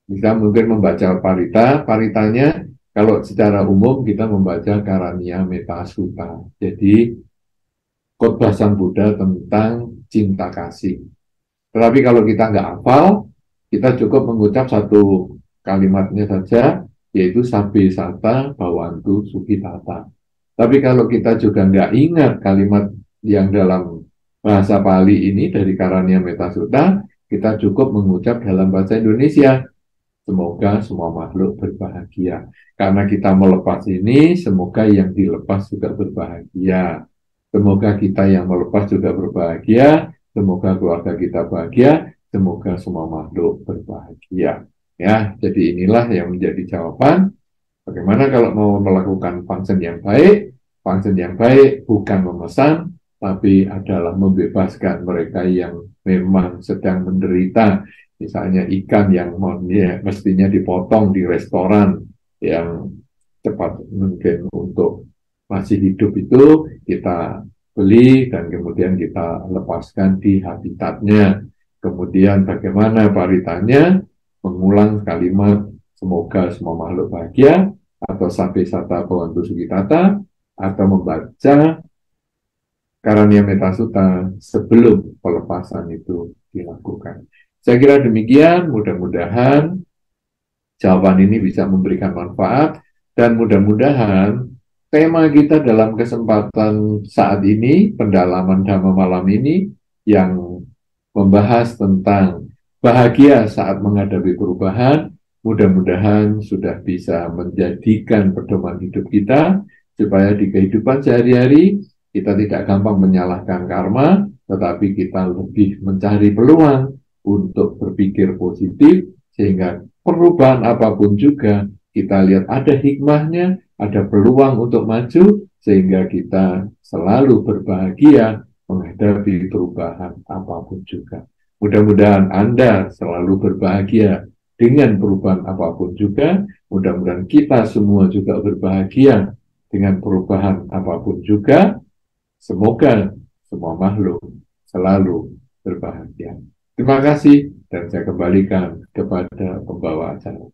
Bisa mungkin membaca parita, paritanya kalau secara umum kita membaca Karania Metta Sutta. Jadi khotbah Sang Buddha tentang cinta kasih. Tetapi kalau kita nggak hafal, kita cukup mengucap satu kalimatnya saja, yaitu Sabbe Sata Bhavantu Sukhitata. Tapi kalau kita juga nggak ingat kalimat yang dalam bahasa Pali ini dari Karania Metta Sutta, kita cukup mengucap dalam bahasa Indonesia, semoga semua makhluk berbahagia. Karena kita melepas ini, semoga yang dilepas juga berbahagia. Semoga kita yang melepas juga berbahagia, semoga keluarga kita bahagia, semoga semua makhluk berbahagia. Ya, jadi inilah yang menjadi jawaban. Bagaimana kalau mau melakukan function yang baik? Function yang baik bukan memesan, tapi adalah membebaskan mereka yang memang sedang menderita. Misalnya ikan yang mestinya dipotong di restoran yang cepat mungkin untuk masih hidup itu kita beli dan kemudian kita lepaskan di habitatnya. Kemudian bagaimana paritanya? Mengulang kalimat semoga semua makhluk bahagia, atau Sabbe Sata Bhavantu Sukhitata, atau membaca Karania Metta Sutta sebelum pelepasan itu dilakukan. Saya kira demikian, mudah-mudahan jawaban ini bisa memberikan manfaat, dan mudah-mudahan tema kita dalam kesempatan saat ini, pendalaman Dhamma malam ini, yang membahas tentang bahagia saat menghadapi perubahan, mudah-mudahan sudah bisa menjadikan pedoman hidup kita, supaya di kehidupan sehari-hari kita tidak gampang menyalahkan karma, tetapi kita lebih mencari peluang untuk berpikir positif, sehingga perubahan apapun juga kita lihat ada hikmahnya, ada peluang untuk maju, sehingga kita selalu berbahagia menghadapi perubahan apapun juga. Mudah-mudahan Anda selalu berbahagia dengan perubahan apapun juga. Mudah-mudahan kita semua juga berbahagia dengan perubahan apapun juga. Semoga semua makhluk selalu berbahagia. Terima kasih, dan saya kembalikan kepada pembawa acara.